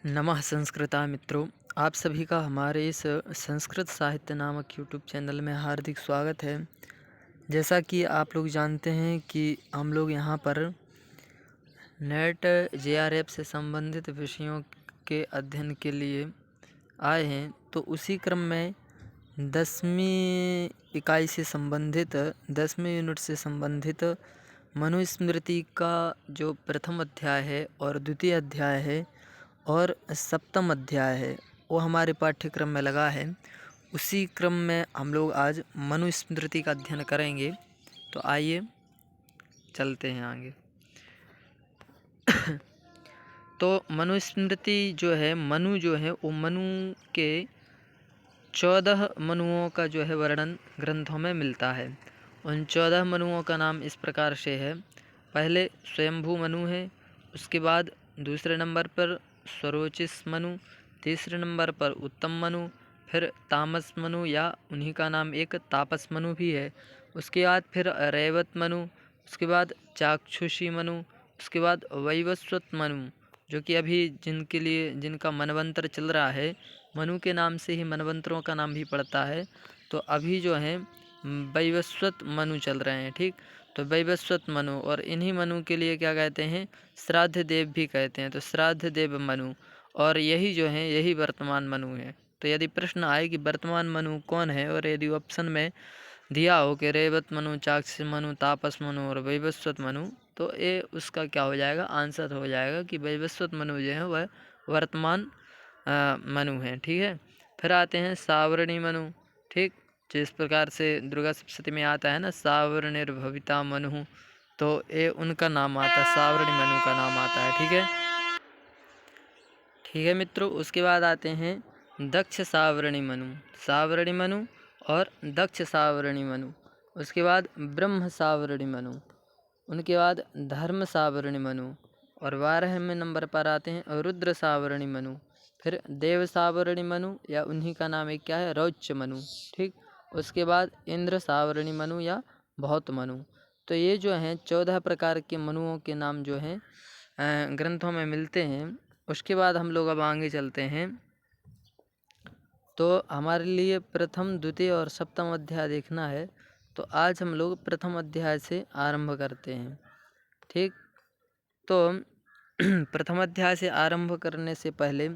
नमः संस्कृता मित्रों, आप सभी का हमारे इस संस्कृत साहित्य नामक यूट्यूब चैनल में हार्दिक स्वागत है। जैसा कि आप लोग जानते हैं कि हम लोग यहाँ पर नेट जेआरएफ से संबंधित विषयों के अध्ययन के लिए आए हैं, तो उसी क्रम में 10वीं इकाई से संबंधित 10वें यूनिट से संबंधित मनुस्मृति का जो प्रथम अध्याय है और द्वितीय अध्याय है और सप्तम अध्याय है वो हमारे पाठ्यक्रम में लगा है। उसी क्रम में हम लोग आज मनुस्मृति का अध्ययन करेंगे। तो आइए चलते हैं आगे। तो मनुस्मृति मनु जो है वो मनु के 14 मनुओं का जो है वर्णन ग्रंथों में मिलता है। उन 14 मनुओं का नाम इस प्रकार से है। पहले स्वयंभू मनु है, उसके बाद दूसरे नंबर पर स्वरोचिष मनु, तीसरे नंबर पर उत्तम मनु, फिर तामस मनु या उन्हीं का नाम एक तापस मनु भी है। उसके बाद फिर रैवत मनु, उसके बाद चाक्षुषी मनु, उसके बाद वैवस्वत मनु, जो कि अभी जिनका मनवंतर चल रहा है, मनु के नाम से ही मनवंतरों का नाम भी पड़ता है। तो अभी जो है वैवस्वत मनु चल रहे हैं। ठीक, तो वैवस्वत मनु, और इन्हीं मनु के लिए क्या कहते हैं, श्राद्ध देव भी कहते हैं। तो श्राद्ध देव मनु, और यही जो है यही वर्तमान मनु है। तो यदि प्रश्न आए कि वर्तमान मनु कौन है, और यदि ऑप्शन में दिया हो कि रेवत मनु, चाक्षुष मनु, तापस मनु और वैवस्वत मनु, तो ये उसका क्या हो जाएगा, आंसर हो जाएगा कि वैवस्वत मनु जो है वह वर्तमान मनु है। ठीक है, फिर आते हैं सावर्णी मनु। ठीक, जिस प्रकार से दुर्गा सप्तशती में आता है ना, सावर्णिर्भविता मनु, तो ये उनका नाम आता है, सावर्णी मनु का नाम आता है। ठीक है मित्रों, उसके बाद आते हैं दक्ष सावर्णी मनु, सावर्णी मनु और दक्ष सावर्णी मनु। उसके बाद ब्रह्म सावर्णी मनु, उनके बाद धर्म सावर्णी मनु, और 12वें नंबर पर आते हैं रुद्र सावर्णी मनु, फिर देव सावर्णी मनु या उन्हीं का नाम एक क्या है, रौच्य मनु। ठीक, उसके बाद इंद्र सावर्णी मनु या बहुत मनु। तो ये जो हैं 14 प्रकार के मनुओं के नाम जो हैं ग्रंथों में मिलते हैं। उसके बाद हम लोग अब आगे चलते हैं। तो हमारे लिए प्रथम, द्वितीय और सप्तम अध्याय देखना है। तो आज हम लोग प्रथम अध्याय से आरंभ करते हैं। ठीक, तो प्रथम अध्याय से आरंभ करने से पहले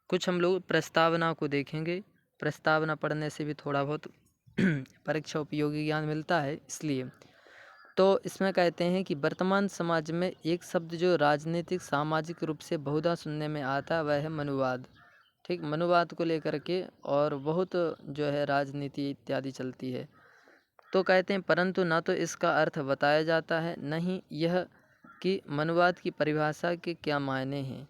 कुछ हम लोग प्रस्तावना को देखेंगे। प्रस्तावना पढ़ने से भी थोड़ा बहुत परीक्षा उपयोगी ज्ञान मिलता है, इसलिए। तो इसमें कहते हैं कि वर्तमान समाज में एक शब्द जो राजनीतिक सामाजिक रूप से बहुधा सुनने में आता है वह है मनुवाद। ठीक, मनुवाद को लेकर के और बहुत जो है राजनीति इत्यादि चलती है। तो कहते हैं परंतु ना तो इसका अर्थ बताया जाता है, न ही यह कि मनुवाद की परिभाषा के क्या मायने हैं,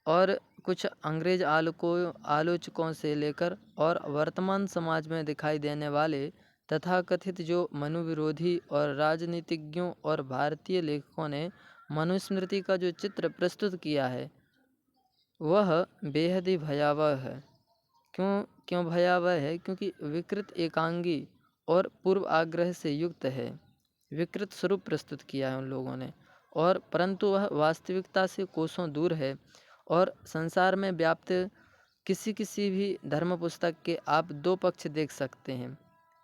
और कुछ अंग्रेज आलोचकों से लेकर और वर्तमान समाज में दिखाई देने वाले तथाकथित जो मनुविरोधी और राजनीतिज्ञों और भारतीय लेखकों ने मनुस्मृति का जो चित्र प्रस्तुत किया है वह बेहद ही भयावह है। क्यों भयावह है? क्योंकि विकृत एकांगी और पूर्व आग्रह से युक्त है। विकृत स्वरूप प्रस्तुत किया है उन लोगों ने, और परंतु वह वास्तविकता से कोसों दूर है। और संसार में व्याप्त किसी भी धर्म पुस्तक के आप दो पक्ष देख सकते हैं।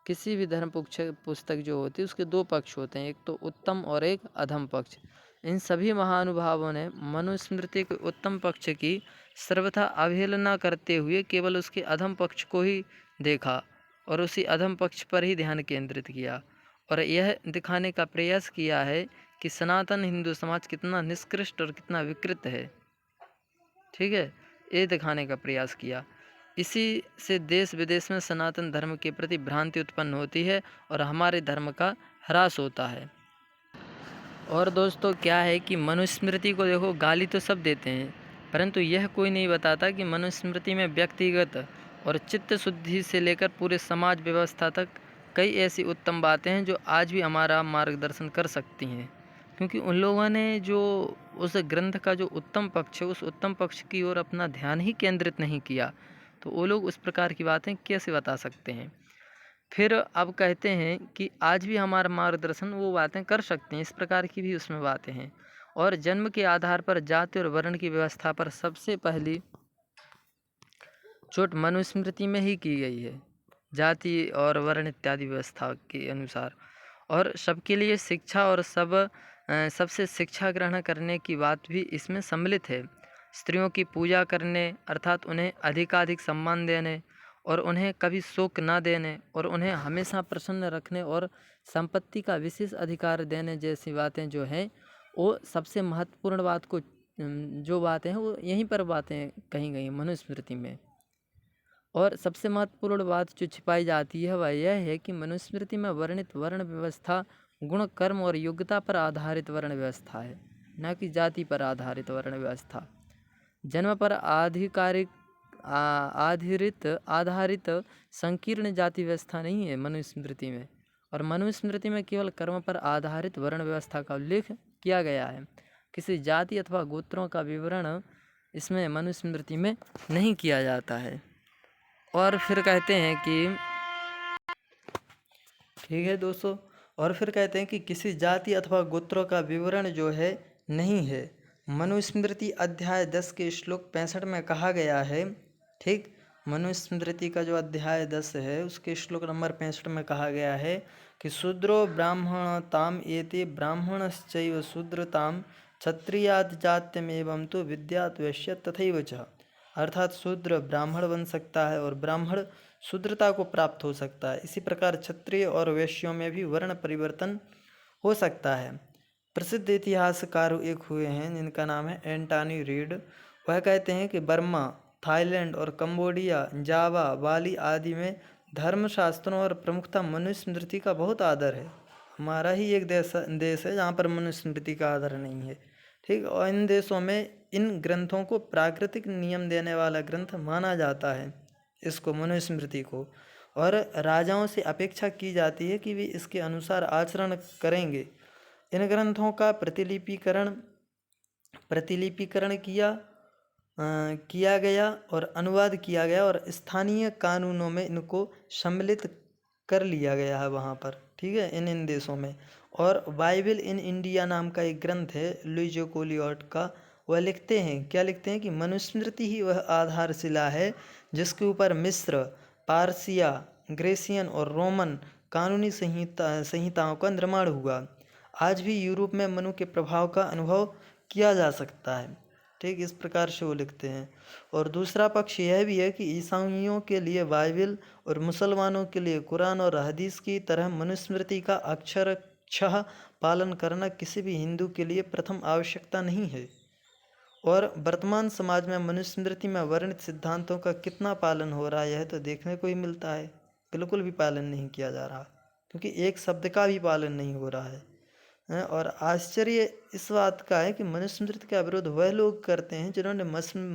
किसी भी धर्म पुस्तक जो होती है उसके दो पक्ष होते हैं, एक तो उत्तम और एक अधम पक्ष। इन सभी महानुभावों ने मनुस्मृति के उत्तम पक्ष की सर्वथा अवहेलना करते हुए केवल उसके अधम पक्ष को ही देखा और उसी अधम पक्ष पर ही ध्यान केंद्रित किया, और यह दिखाने का प्रयास किया है कि सनातन हिंदू समाज कितना निष्कृष्ट और कितना विकृत है। ठीक है, ये दिखाने का प्रयास किया। इसी से देश विदेश में सनातन धर्म के प्रति भ्रांति उत्पन्न होती है और हमारे धर्म का ह्रास होता है। और दोस्तों क्या है कि मनुस्मृति को देखो, गाली तो सब देते हैं, परंतु यह कोई नहीं बताता कि मनुस्मृति में व्यक्तिगत और चित्त शुद्धि से लेकर पूरे समाज व्यवस्था तक कई ऐसी उत्तम बातें हैं जो आज भी हमारा मार्गदर्शन कर सकती हैं। क्योंकि उन लोगों ने जो उस ग्रंथ का जो उत्तम पक्ष है उस उत्तम पक्ष की ओर अपना ध्यान ही केंद्रित नहीं किया, तो वो लोग उस प्रकार की बातें कैसे बता सकते हैं। फिर अब कहते हैं कि आज भी हमारा मार्गदर्शन वो बातें कर सकते हैं, इस प्रकार की भी उसमें बातें हैं। और जन्म के आधार पर जाति और वर्ण की व्यवस्था पर सबसे पहली चोट मनुस्मृति में ही की गई है, जाति और वर्ण इत्यादि व्यवस्था के अनुसार। और सबके लिए शिक्षा और सबसे शिक्षा ग्रहण करने की बात भी इसमें सम्मिलित है। स्त्रियों की पूजा करने अर्थात उन्हें अधिकाधिक सम्मान देने और उन्हें कभी शोक न देने और उन्हें हमेशा प्रसन्न रखने और संपत्ति का विशेष अधिकार देने जैसी बातें जो हैं वो सबसे महत्वपूर्ण बात को जो बातें हैं वो यहीं पर बातें कही गई हैं मनुस्मृति में। और सबसे महत्वपूर्ण बात जो छिपाई जाती है वह यह है कि मनुस्मृति में वर्णित वर्ण व्यवस्था गुण कर्म और योग्यता पर आधारित वर्ण व्यवस्था है, न कि जाति पर आधारित वर्ण व्यवस्था। जन्म पर आधारित संकीर्ण जाति व्यवस्था नहीं है मनुस्मृति में। और मनुस्मृति में केवल कर्म पर आधारित वर्ण व्यवस्था का उल्लेख किया गया है। किसी जाति अथवा गोत्रों का विवरण इसमें मनुस्मृति में नहीं किया जाता है। और फिर कहते हैं कि ठीक है दोस्तों, और फिर कहते हैं कि किसी जाति अथवा गोत्रों का विवरण जो है नहीं है। मनुस्मृति अध्याय 10 के श्लोक 65 में कहा गया है, ठीक, मनुस्मृति का जो अध्याय 10 है उसके श्लोक नंबर 65 में कहा गया है कि शूद्रो ब्राह्मणताम एते ब्राह्मणश्चैव शूद्रताम क्षत्रियात् जात्यमेवं तो विद्यात् वैश्य तथैव च। अर्थात शूद्र ब्राह्मण बन सकता है और ब्राह्मण शूद्रता को प्राप्त हो सकता है। इसी प्रकार क्षत्रिय और वैश्यों में भी वर्ण परिवर्तन हो सकता है। प्रसिद्ध इतिहासकार एक हुए हैं जिनका नाम है एंटनी रीड। वह कहते हैं कि बर्मा, थाईलैंड और कंबोडिया, जावा, बाली आदि में धर्मशास्त्रों और प्रमुखता मनुस्मृति का बहुत आदर है। हमारा ही एक देश है जहाँ पर मनुस्मृति का आदर नहीं है, ठीक। और इन देशों में इन ग्रंथों को प्राकृतिक नियम देने वाला ग्रंथ माना जाता है, इसको मनुस्मृति को। और राजाओं से अपेक्षा की जाती है कि वे इसके अनुसार आचरण करेंगे। इन ग्रंथों का प्रतिलिपिकरण किया गया और अनुवाद किया गया और स्थानीय कानूनों में इनको सम्मिलित कर लिया गया है वहाँ पर, ठीक है, इन देशों में। और बाइबल इन इंडिया नाम का एक ग्रंथ है लुइजो कोलियट का। वह लिखते हैं, क्या लिखते हैं कि मनुस्मृति ही वह आधारशिला है जिसके ऊपर मिस्र, पारसिया, ग्रेसियन और रोमन कानूनी संहिताओं का निर्माण हुआ। आज भी यूरोप में मनु के प्रभाव का अनुभव किया जा सकता है, ठीक, इस प्रकार से वो लिखते हैं। और दूसरा पक्ष यह भी है कि ईसाइयों के लिए बाइबल और मुसलमानों के लिए कुरान और हदीस की तरह मनुस्मृति का अक्षरशः पालन करना किसी भी हिंदू के लिए प्रथम आवश्यकता नहीं है। और वर्तमान समाज में मनुस्मृति में वर्णित सिद्धांतों का कितना पालन हो रहा है यह तो देखने को ही मिलता है। बिल्कुल भी पालन नहीं किया जा रहा, क्योंकि एक शब्द का भी पालन नहीं हो रहा है। और आश्चर्य इस बात का है कि मनुस्मृति का विरोध वह लोग करते हैं जिन्होंने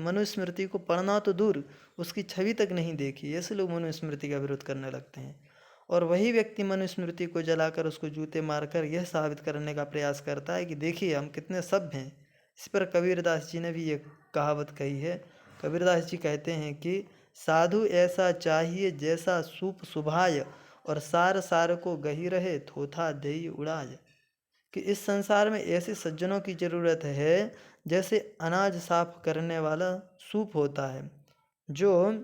मनुस्मृति को पढ़ना तो दूर उसकी छवि तक नहीं देखी, ऐसे लोग मनुस्मृति का विरोध करने लगते हैं। और वही व्यक्ति मनुस्मृति को जलाकर उसको जूते मारकर यह साबित करने का प्रयास करता है कि देखिए हम कितने सभ्य हैं। इस पर कबीरदास जी ने भी ये कहावत कही है। कबीरदास जी कहते हैं कि साधु ऐसा चाहिए जैसा सूप सुभाय और सार सार को गही रहे थोथा देई उड़ाय। कि इस संसार में ऐसे सज्जनों की ज़रूरत है जैसे अनाज साफ करने वाला सूप होता है जो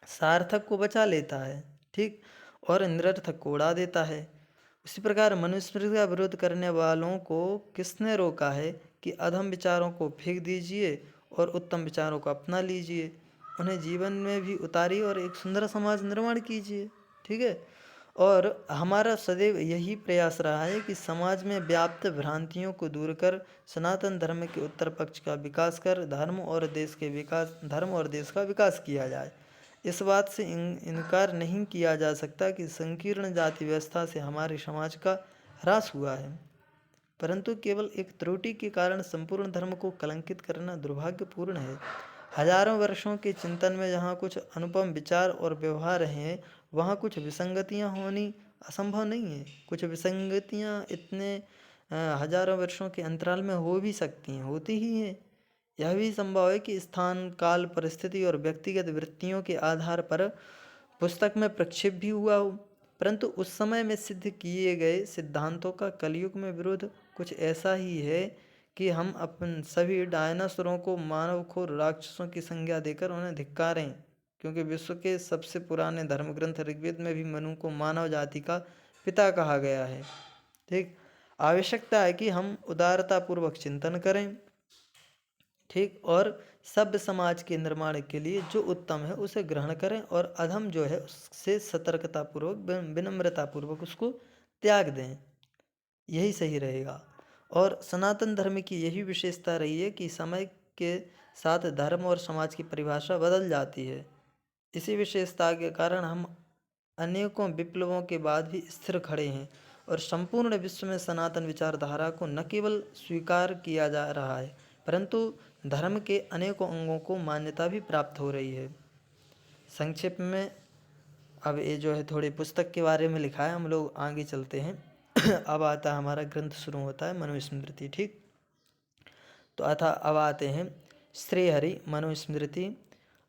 सार्थक को बचा लेता है, ठीक, और निरर्थक को उड़ा देता है। उसी प्रकार मनुस्मृति का विरोध करने वालों को किसने रोका है कि अधम विचारों को फेंक दीजिए और उत्तम विचारों को अपना लीजिए, उन्हें जीवन में भी उतारिए और एक सुंदर समाज निर्माण कीजिए, ठीक है। और हमारा सदैव यही प्रयास रहा है कि समाज में व्याप्त भ्रांतियों को दूर कर सनातन धर्म के उत्तर पक्ष का विकास कर धर्म और देश का विकास किया जाए। इस बात से इनकार नहीं किया जा सकता कि संकीर्ण जाति व्यवस्था से हमारे समाज का ह्रास हुआ है, परंतु केवल एक त्रुटि के कारण संपूर्ण धर्म को कलंकित करना दुर्भाग्यपूर्ण है। हजारों वर्षों के चिंतन में जहाँ कुछ अनुपम विचार और व्यवहार हैं वहाँ कुछ विसंगतियाँ होनी असंभव नहीं है। कुछ विसंगतियाँ इतने हजारों वर्षों के अंतराल में हो भी सकती हैं, होती ही हैं। यह भी संभव है कि स्थान, काल, परिस्थिति और व्यक्तिगत वृत्तियों के आधार पर पुस्तक में प्रक्षेप भी हुआ हो, परंतु उस समय में सिद्ध किए गए सिद्धांतों का कलयुग में विरोध कुछ ऐसा ही है कि हम अपन सभी डायनासोरों को मानवखोर राक्षसों की संज्ञा देकर उन्हें धिक्कारें, क्योंकि विश्व के सबसे पुराने धर्म ग्रंथ ऋग्वेद में भी मनु को मानव जाति का पिता कहा गया है। ठीक, आवश्यकता है कि हम उदारतापूर्वक चिंतन करें, ठीक, और सभ्य समाज के निर्माण के लिए जो उत्तम है उसे ग्रहण करें और अधम जो है उससे सतर्कतापूर्वक विनम्रतापूर्वक उसको त्याग दें, यही सही रहेगा। और सनातन धर्म की यही विशेषता रही है कि समय के साथ धर्म और समाज की परिभाषा बदल जाती है। इसी विशेषता के कारण हम अनेकों विप्लवों के बाद भी स्थिर खड़े हैं और संपूर्ण विश्व में सनातन विचारधारा को न केवल स्वीकार किया जा रहा है परंतु धर्म के अनेकों अंगों को मान्यता भी प्राप्त हो रही है। संक्षेप में अब ये जो है थोड़ी पुस्तक के बारे में लिखा है, हम लोग आगे चलते हैं। अब आता है हमारा ग्रंथ शुरू होता है मनुस्मृति। ठीक, तो अब आते हैं श्रीहरि मनुस्मृति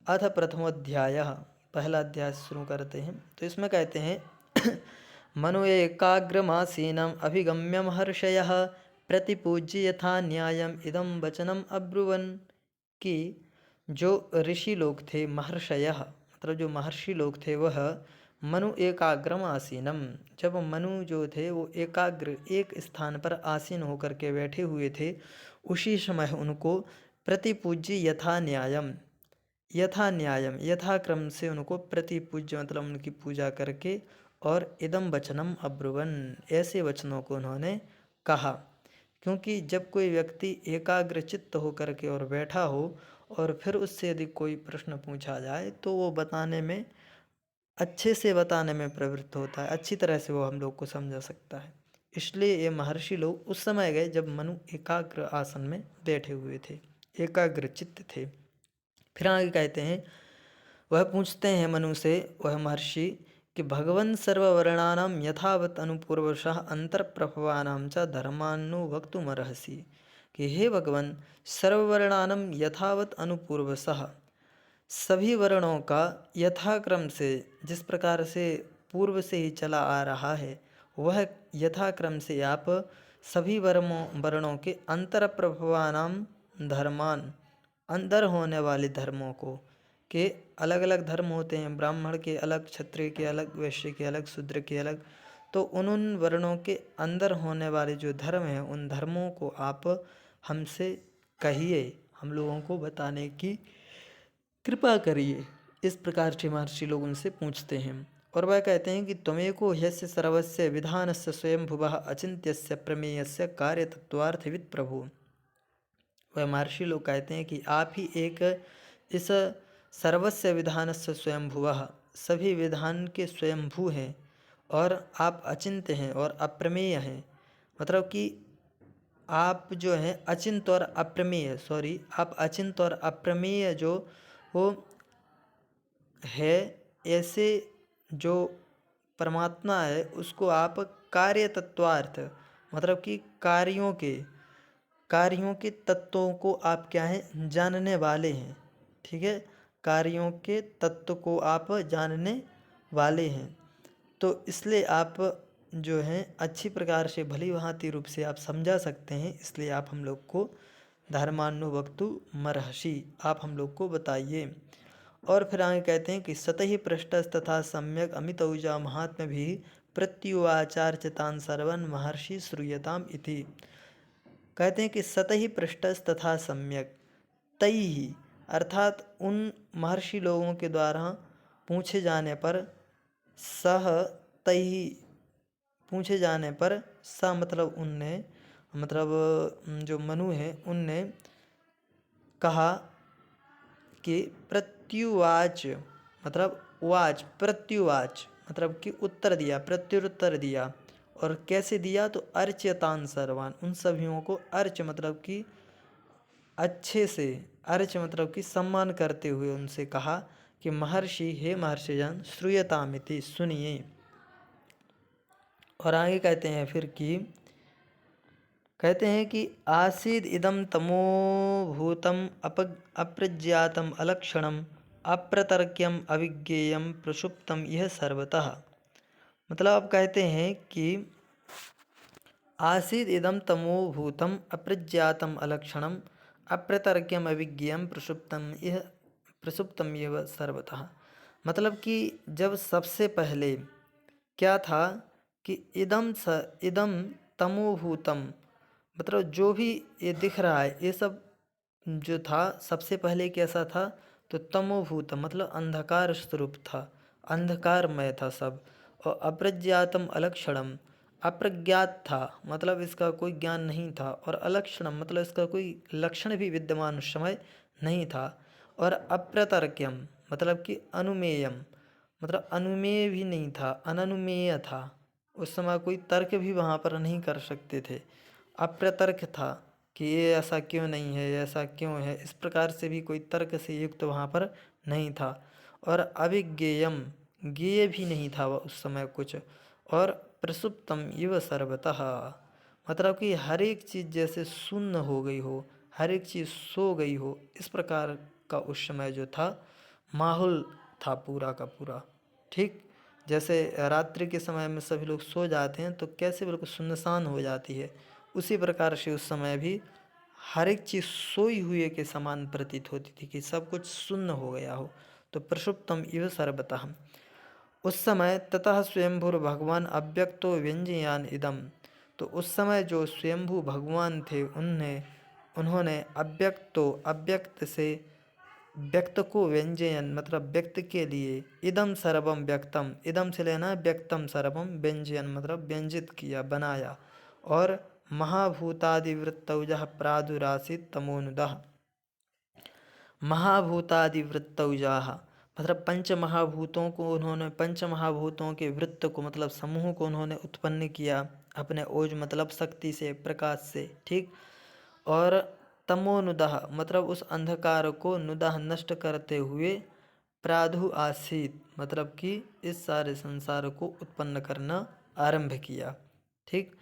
अथ प्रथमोध्यायः, पहला अध्याय शुरू करते हैं। तो इसमें कहते हैं मनु एकाग्रमासीनम अभिगम्य महर्षयः प्रतिपूज्य यथा न्यायम इदम वचनम अब्रुवन, कि जो ऋषि लोग थे महर्षयः, मतलब जो महर्षि लोग थे, वह मनु एकाग्रम आसीनम, जब मनु जो थे वो एकाग्र एक स्थान पर आसीन होकर के बैठे हुए थे, उसी समय उनको प्रतिपूज्य यथा न्यायम, यथा न्यायम यथा क्रम से उनको प्रतिपूज्य मतलब उनकी पूजा करके और इदम वचनम अब्रुवन, ऐसे वचनों को उन्होंने कहा। क्योंकि जब कोई व्यक्ति एकाग्र चित्त होकर के और बैठा हो और फिर उससे यदि कोई प्रश्न पूछा जाए तो वो बताने में, अच्छे से बताने में प्रवृत्त होता है, अच्छी तरह से वो हम लोग को समझा सकता है। इसलिए ये महर्षि लोग उस समय गए जब मनु एकाग्र आसन में बैठे हुए थे, एकाग्र चित्त थे। फिर आगे कहते हैं, वह पूछते हैं मनु से, वह महर्षि, कि भगवन् सर्ववर्णानां यथावत् अनुपूर्वशः अंतर्प्रभवानां च धर्मान्नु वक्तुमर्हसि, कि हे भगवान सर्ववर्णानां यथावत् अनुपूर्वशः, सभी वर्णों का यथाक्रम से जिस प्रकार से पूर्व से ही चला आ रहा है, वह यथाक्रम से आप सभी वर्णों के अंतरप्रभवानाम धर्मान, अंदर होने वाले धर्मों को, के अलग अलग धर्म होते हैं, ब्राह्मण के अलग, क्षत्रिय के अलग, वैश्य के अलग, शूद्र के अलग, तो उन वर्णों के अंदर होने वाले जो धर्म हैं उन धर्मों को आप हमसे कहिए, हम लोगों को बताने की कृपा करिए। इस प्रकार से महर्षि लोग उनसे पूछते हैं और वह कहते हैं कि त्वमेको ह्यस्य सर्वस्य विधानस्य स्वयंभुवः अचिन्त्यस्य प्रमेयस्य कार्यतत्त्वार्थवित् प्रभु। वह महर्षि लोग कहते हैं कि आप ही एक इस सर्वस्य विधानस्य स्वयंभुवः, सभी विधान के स्वयंभू हैं और आप अचिंत्य हैं और अप्रमेय हैं, मतलब कि आप जो हैं अचिंत और अप्रमेय, आप अचिंत और अप्रमेय जो वो है, ऐसे जो परमात्मा है उसको आप कार्य तत्वार्थ, मतलब कि कार्यों के तत्वों को आप क्या हैं, जानने वाले हैं। ठीक है, कार्यों के तत्व को आप जानने वाले हैं, तो इसलिए आप जो हैं अच्छी प्रकार से भली भांति रूप से आप समझा सकते हैं, इसलिए आप हम लोग को धर्मानुवक्तु मर्हसि, आप हम लोग को बताइए। और फिर आगे कहते हैं कि सतहि पृष्ठस् तथा सम्यक अमित ऊजा महात्म्य भी प्रत्युवाचार्यतान सर्वन महर्षि श्रूयताम इति। कहते हैं कि सतहि पृष्ठस् तथा सम्यक, तई ही अर्थात उन महर्षि लोगों के द्वारा पूछे जाने पर, सह तई पूछे जाने पर, स मतलब उनने, मतलब जो मनु है उनने कहा कि प्रत्युवाच, मतलब वाच, प्रत्युवाच मतलब कि उत्तर दिया, प्रत्युत्तर दिया। और कैसे दिया, तो अर्च्यतान सर्वान, उन सभीयों को, अर्च मतलब कि अच्छे से, अर्च मतलब कि सम्मान करते हुए उनसे कहा कि महर्षि, हे महर्षिजन, श्रूयतामिति, सुनिए। और आगे कहते हैं फिर कि आसीद इदम तमो भूतम अप्रज्ञातम अलक्षणम अप्रतर्क्यम अविज्ञेयम प्रसुप्तम यह सर्वतः। मतलब अब कहते हैं कि आसीद इदम तमो भूतम अप्रज्ञातम अलक्षणम अप्रतर्क्यम अविज्ञेयम प्रसुप्तम यह सर्वतः। मतलब कि जब सबसे पहले क्या था कि इदम तमोभूतम, मतलब जो भी ये दिख रहा है ये सब जो था सबसे पहले कैसा था, तो तमोभूतम मतलब अंधकार स्वरूप था, अंधकारमय था सब। और अप्रज्ञातम अलक्षणम, अप्रज्ञात था मतलब इसका कोई ज्ञान नहीं था, और अलक्षणम मतलब इसका कोई लक्षण भी विद्यमान उस समय नहीं था। और अप्रतर्क्यम मतलब कि अनुमेयम, मतलब अनुमेय भी नहीं था, अननुमेय था। उस समय कोई तर्क भी वहाँ पर नहीं कर सकते थे, अप्रतर्क था कि ये ऐसा क्यों नहीं है, ऐसा क्यों है, इस प्रकार से भी कोई तर्क से युक्त वहाँ पर नहीं था। और अविज्ञेयम, ज्ञेय भी नहीं था वह उस समय कुछ। और प्रसुप्तम इव सर्वतः, मतलब कि हर एक चीज़ जैसे शून्य हो गई हो, हर एक चीज़ सो गई हो, इस प्रकार का उस समय जो था माहौल था पूरा का पूरा। ठीक जैसे रात्रि के समय में सभी लोग सो जाते हैं तो कैसे बिल्कुल सुनसान हो जाती है, उसी प्रकार से उस समय भी हर एक चीज़ सोई हुए के समान प्रतीत होती थी कि सब कुछ शून्य हो गया हो। तो प्रसुप्तम इव सर्वतः, उस समय ततः स्वयंभूर भगवान अव्यक्तो व्यंजयान इदम, तो उस समय जो स्वयंभू भगवान थे उन्होंने अव्यक्त से व्यक्त को व्यंजयन मतलब व्यक्त के लिए, इदम सर्वम व्यक्तम, इदम से लेना व्यक्तम सर्वम, व्यंजयन मतलब व्यंजित किया बनाया। और महाभूतादिवृत्तौजः प्रादुरासीत् तमोनुदः, महाभूतादिवृत्तौजाः मतलब पंच महाभूतों को उन्होंने, पंच महाभूतों के वृत्त को मतलब समूह को उन्होंने उत्पन्न किया अपने ओज मतलब शक्ति से, प्रकाश से। ठीक। और तमोनुदः मतलब उस अंधकार को नुदः नष्ट करते हुए, प्रादु आसीत मतलब कि इस सारे संसार को उत्पन्न करना आरंभ किया। ठीक।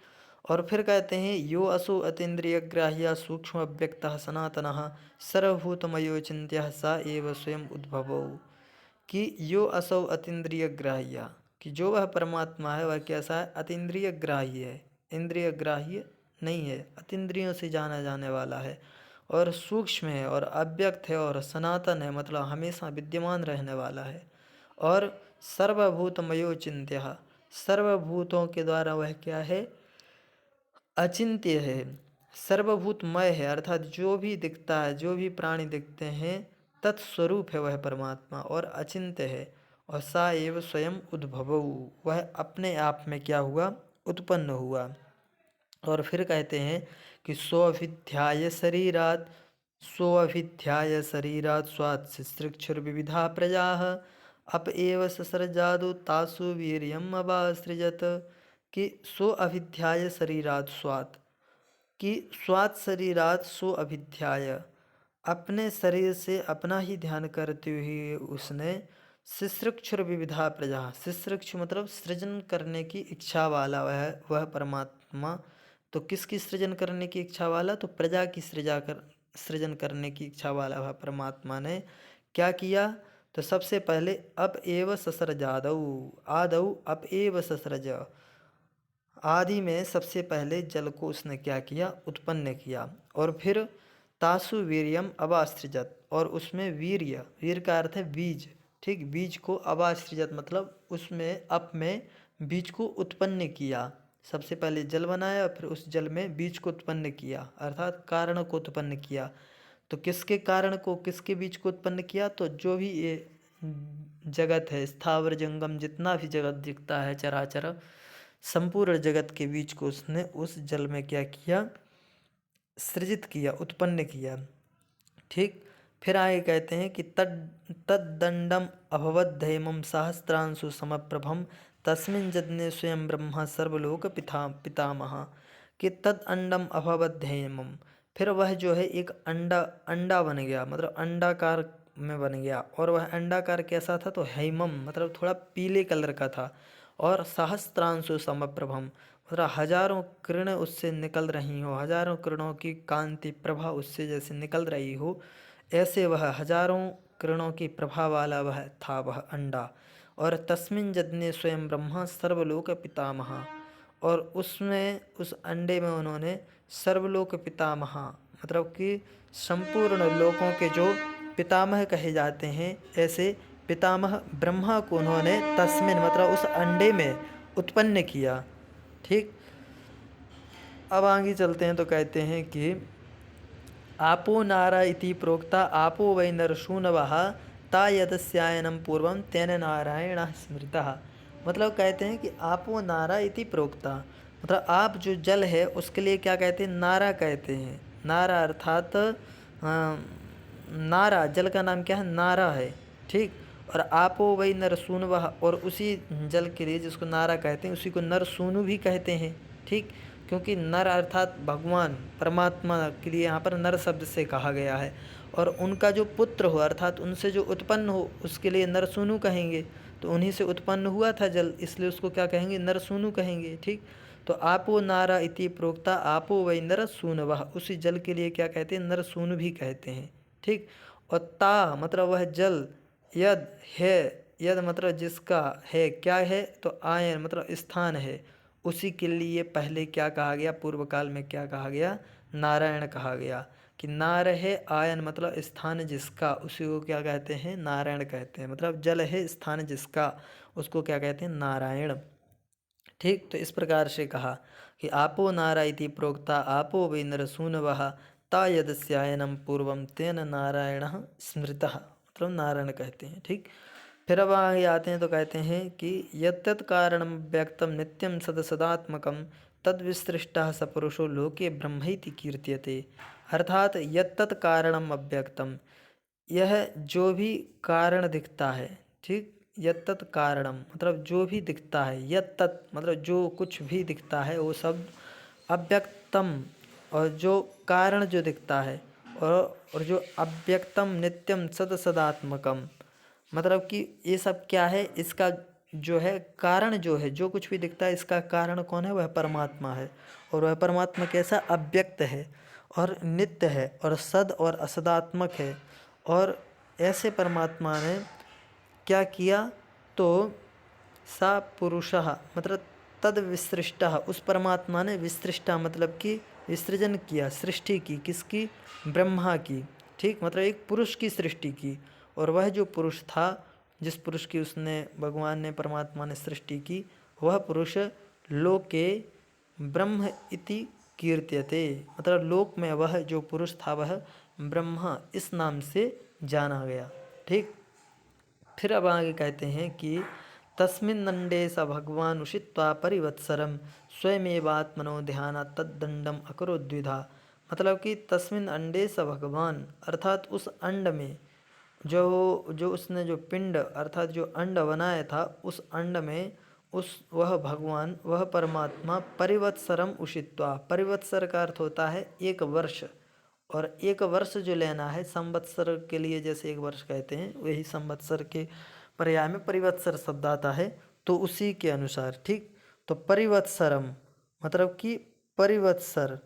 और फिर कहते हैं यो असो अतीन्द्रिय ग्राह्य सूक्ष्म व्यक्त सनातनः सर्वभूतमयो चिंत्य सा एव स्वयं उद्भवौ, कि यो असौ अतीन्द्रिय ग्राह्य, कि जो वह परमात्मा है वह कैसा है, अतीन्द्रिय ग्राह्य है, इंद्रिय ग्राह्य नहीं है, अतीन्द्रियों से जाना जाने वाला है, और सूक्ष्म है और अव्यक्त है और सनातन है मतलब हमेशा विद्यमान रहने वाला है। और सर्वभूतमयो चिंत्य, सर्वभूतों के द्वारा वह क्या है, अचिंत्य है, सर्वभूतमय है, अर्थात जो भी दिखता है, जो भी प्राणी दिखते हैं तत्स्वरूप है वह परमात्मा, और अचिंत्य है। और सा एव स्वयं उद्भवौ, वह अपने आप में क्या हुआ, उत्पन्न हुआ। और फिर कहते हैं कि सोऽभिध्याय शरीरात् स्वात् सृक्षुर्विविधा प्रजाः अप एव ससर्जादु तासु वीर्यम् अवासृजत, कि सो अभिध्याय शरीरात् स्वात्, कि स्वात् शरीरात् सो अभिध्याय, अपने शरीर से अपना ही ध्यान करते हुए उसने सृक्षुर विविधा प्रजा, सृक्ष मतलब सृजन करने की इच्छा वाला वह परमात्मा। तो किसकी सृजन करने की इच्छा वाला, तो प्रजा की सृजन करने की इच्छा वाला वह परमात्मा ने क्या किया, तो सबसे पहले अप एव ससर्जादौ, आदौ अप एव ससर्ज, आदि में सबसे पहले जल को उसने क्या किया, उत्पन्न किया। और फिर तासु वीर्यम अवासृजत, और उसमें वीर्य, वीर का अर्थ है बीज। ठीक, बीज को अवासृजत मतलब उसमें अप में बीज को उत्पन्न किया, सबसे पहले जल बनाया फिर उस जल में बीज को उत्पन्न किया, अर्थात कारण को उत्पन्न किया। तो किसके कारण को, किसके बीज को उत्पन्न किया, तो जो भी ये जगत है, स्थावर जंगम जितना भी जगत दिखता है चराचर, संपूर्ण जगत के बीज को उसने उस जल में क्या किया, सृजित किया, उत्पन्न किया। ठीक। फिर आगे कहते हैं कि तद्दंडम अभवद्धेमं सहस्रांशु समप्रभम तस्मिन् जज्ञे स्वयं ब्रह्मा सर्वलोक पितामह, कि तद अंडम अभवद्धेमम, फिर वह जो है एक अंडा बन गया, मतलब अंडाकार में बन गया। और वह अंडाकार कैसा था, तो हेमम मतलब थोड़ा पीले कलर का था। और सहस्त्रांशु समप्रभम मतलब हजारों किरणें उससे निकल रही हो, हजारों किरणों की कांति प्रभा उससे जैसे निकल रही हो, ऐसे वह हजारों किरणों की प्रभा वाला वह था वह अंडा। और तस्मिन् जज्ञे स्वयं ब्रह्मा सर्वलोक पितामह, और उसमें उस अंडे में उन्होंने सर्वलोक पितामह मतलब कि संपूर्ण लोकों के जो पितामह कहे जाते हैं, ऐसे पितामह ब्रह्मा को उन्होंने तस्मिन मतलब उस अंडे में उत्पन्न किया। ठीक, अब आगे चलते हैं तो कहते हैं कि आपो नारा इति प्रोक्ता आपो वै नरसूनवः ता यदस्यायनं पूर्वं तेन नारायणः स्मृतः। मतलब कहते हैं कि आपो नारा इति प्रोक्ता, मतलब आप जो जल है उसके लिए क्या कहते हैं, नारा कहते हैं। नारा अर्थात नारा, जल का नाम क्या है, नारा है। ठीक, और आपो वै नरसूनवः, और उसी जल के लिए जिसको नारा कहते हैं उसी को नरसूनु भी कहते हैं। ठीक, क्योंकि नर अर्थात भगवान परमात्मा के लिए यहाँ पर नर शब्द से कहा गया है, और उनका जो पुत्र हो अर्थात उनसे जो उत्पन्न हो उसके लिए नरसूनु कहेंगे। तो उन्हीं से उत्पन्न हुआ था जल, इसलिए उसको क्या कहेंगे, नरसूनु कहेंगे। ठीक, तो आपो नारा इति प्रोक्ता आपो वै नरसूनवः, उसी जल के लिए क्या कहते हैं, नरसूनु भी कहते हैं। ठीक, और ता मतलब वह जल, यद है, यद मतलब जिसका, है क्या है, तो आयन मतलब स्थान है, उसी के लिए पहले क्या कहा गया, पूर्व काल में क्या कहा गया, नारायण कहा गया। कि नार है, आयन मतलब स्थान जिसका, उसी को क्या कहते हैं, नारायण कहते हैं। मतलब जल है स्थान जिसका, उसको क्या कहते हैं, नारायण। ठीक, तो इस प्रकार से कहा कि आपो नारा इति प्रोक्ता आपो वै नरसूनवः ता यदस्यायनं पूर्वं तेन नारायणः स्मृतः, मतलब नारायण कहते हैं। ठीक, फिर अब आगे आते हैं तो कहते हैं कि यत्तत् कारणं व्यक्तं नित्यं सदसदात्मकं तद्विसृष्टः स पुरुषो लोके ब्रह्मैति कीर्त्यते। अर्थात यत्तत् कारणम अव्यक्तम, यह जो भी कारण दिखता है। ठीक, यत्तत् कारणम मतलब जो भी दिखता है, यत्तत् मतलब जो कुछ भी दिखता है वो सब, अव्यक्तम और जो कारण जो दिखता है, और जो अव्यक्तम नित्यम सदसदात्मकम, मतलब कि ये सब क्या है, इसका जो है कारण, जो है जो कुछ भी दिखता है इसका कारण कौन है, वह परमात्मा है। और वह परमात्मा कैसा, अव्यक्त है और नित्य है और सद और असदात्मक है। और ऐसे परमात्मा ने क्या किया, तो सा पुरुषः मतलब तद विसृष्टः, उस परमात्मा ने विसृष्टा मतलब कि विसर्जन किया, सृष्टि की, किसकी, ब्रह्मा की। ठीक, मतलब एक पुरुष की सृष्टि की, और वह जो पुरुष था, जिस पुरुष की उसने, भगवान ने, परमात्मा ने सृष्टि की, वह पुरुष लोके ब्रह्म इति कीर्त्यते, मतलब लोक में वह जो पुरुष था वह ब्रह्मा इस नाम से जाना गया। ठीक, फिर अब आगे कहते हैं कि तस्मिन् अंडे स भगवान उषित्वा परिवत्सरम स्वयमेवात्मनो ध्यानात् तद्दंडम अकरो द्विधा। मतलब कि तस्मिन् अंडे स भगवान, अर्थात उस अंड में, जो उसने जो पिंड अर्थात जो अंड बनाया था, उस अंड में वह भगवान, वह परमात्मा परिवत्सरम उषित्वा, परिवत्सर का अर्थ होता है एक वर्ष, और एक वर्ष जो लेना है, संवत्सर के लिए जैसे एक वर्ष कहते हैं, वही संवत्सर के पर्याय में परिवत्सर शब्द आता है, तो उसी के अनुसार। ठीक, तो परिवत्सरम मतलब कि परिवत्सर,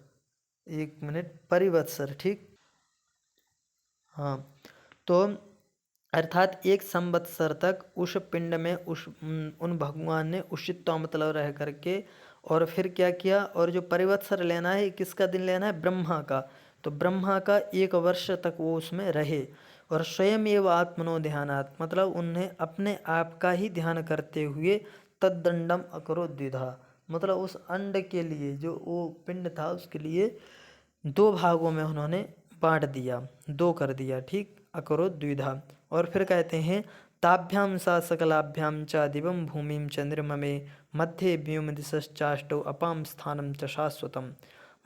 एक मिनट, परिवत्सर। ठीक, हाँ, तो अर्थात एक संवत्सर तक उस पिंड में उन भगवान ने उषित्वा मतलब रह करके, और फिर क्या किया, और जो परिवत्सर लेना है किसका दिन लेना है, ब्रह्मा का, तो ब्रह्मा का एक वर्ष तक वो उसमें रहे। और स्वयं एवं आत्मनो ध्यानात् मतलब उन्हें अपने आप का ही ध्यान करते हुए तद्दंडम अकरो द्विधा, मतलब उस अंड के लिए, जो वो पिंड था उसके लिए दो भागों में उन्होंने बांट दिया, दो कर दिया। ठीक, अकरो द्विधा। और फिर कहते हैं ताभ्याम सा सकलाभ्याम च दिवं भूमिं च निर्ममे मध्ये व्योम दिशश्चाष्टौ अपाम स्थानम च शाश्वतम।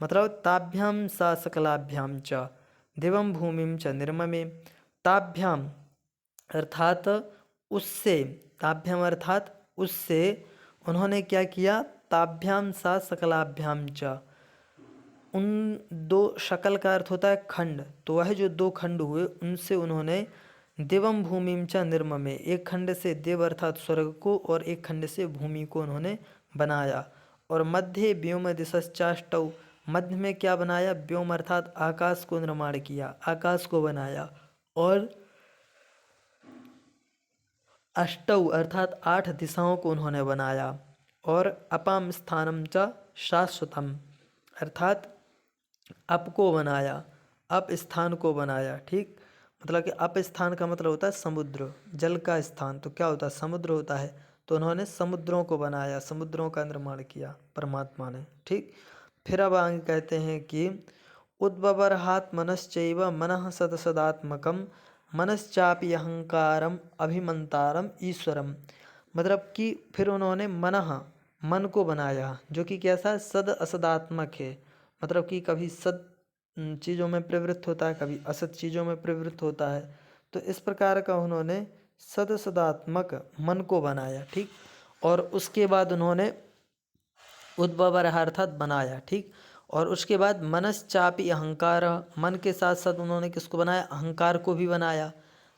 मतलब ताभ्याम सा सकलाभ्याम च दिवं भूमिं च निर्ममे, ताभ्याम अर्थात उससे, ताभ्याम अर्थात उससे उन्होंने क्या किया, ताभ्याम सा सकलाभ्याम च, उन दो, शकल का अर्थ होता है खंड, तो वह जो दो खंड हुए उनसे उन्होंने देवम भूमिम च निर्ममे, एक खंड से देव अर्थात स्वर्ग को और एक खंड से भूमि को उन्होंने बनाया। और मध्य व्योम दिशश्चाष्टौ, मध्य में क्या बनाया, व्योम अर्थात आकाश को निर्माण किया, आकाश को बनाया। और अष्टौ अर्थात 8 दिशाओं को उन्होंने बनाया। और अपाम स्थानम च शाश्वतम अर्थात अप को बनाया, अप स्थान को बनाया। ठीक, मतलब कि अप स्थान का मतलब होता है समुद्र, जल का स्थान, तो क्या होता है समुद्र होता है। तो उन्होंने समुद्रों को बनाया, समुद्रों का निर्माण किया परमात्मा ने। ठीक, फिर अब आगे कहते हैं कि उद्बबर्हात् मनश्चैव मनः सदसदात्मकं मनश्चापि अहंकारम अभिमंतारम ईश्वरम। मतलब कि फिर उन्होंने मन को बनाया, जो कि कैसा सद असदात्मक है, मतलब कि कभी सद चीज़ों में प्रवृत्त होता है, कभी असत चीज़ों में प्रवृत्त होता है। तो इस प्रकार का उन्होंने सद सदात्मक मन को बनाया। ठीक, और उसके बाद उन्होंने उद्भवर अर्थात बनाया। ठीक, और उसके बाद मनश्चापि अहंकार, मन के साथ साथ उन्होंने किसको बनाया, अहंकार को भी बनाया।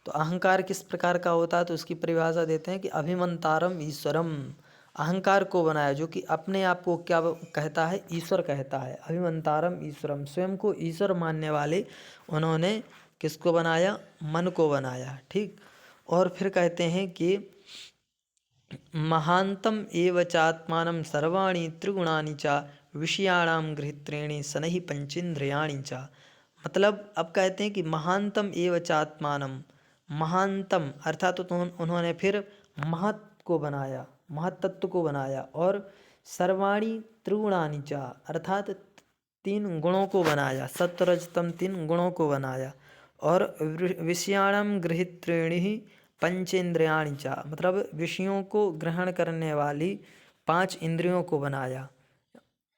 तो अहंकार किस प्रकार का होता है, तो उसकी परिभाषा देते हैं कि अभिमंतारम ईश्वरम, अहंकार को बनाया जो कि अपने आप को क्या कहता है, ईश्वर कहता है। अभिमंतारम ईश्वरम, स्वयं को ईश्वर मानने वाले उन्होंने किसको बनाया, मन को बनाया। ठीक, और फिर कहते हैं कि महांतम एव चात्मानं सर्वाणि त्रिगुणानि च विषयाणां गृहीत्रेणि शनैः पंचेन्द्रियाणि च। मतलब अब कहते हैं कि महांतम एव चात्मानं, महानतम अर्थात तो उन्होंने फिर महत को बनाया, महत तत्व को बनाया, और सर्वाणि त्रिगुणानि च अर्थात तीन गुणों को बनाया, सत्वरजतम तीन गुणों को बनाया, और विषयाणां गृहीत्रेणि पंचेन्द्रियाणि च मतलब विषयों को ग्रहण करने वाली पांच इंद्रियों को बनाया।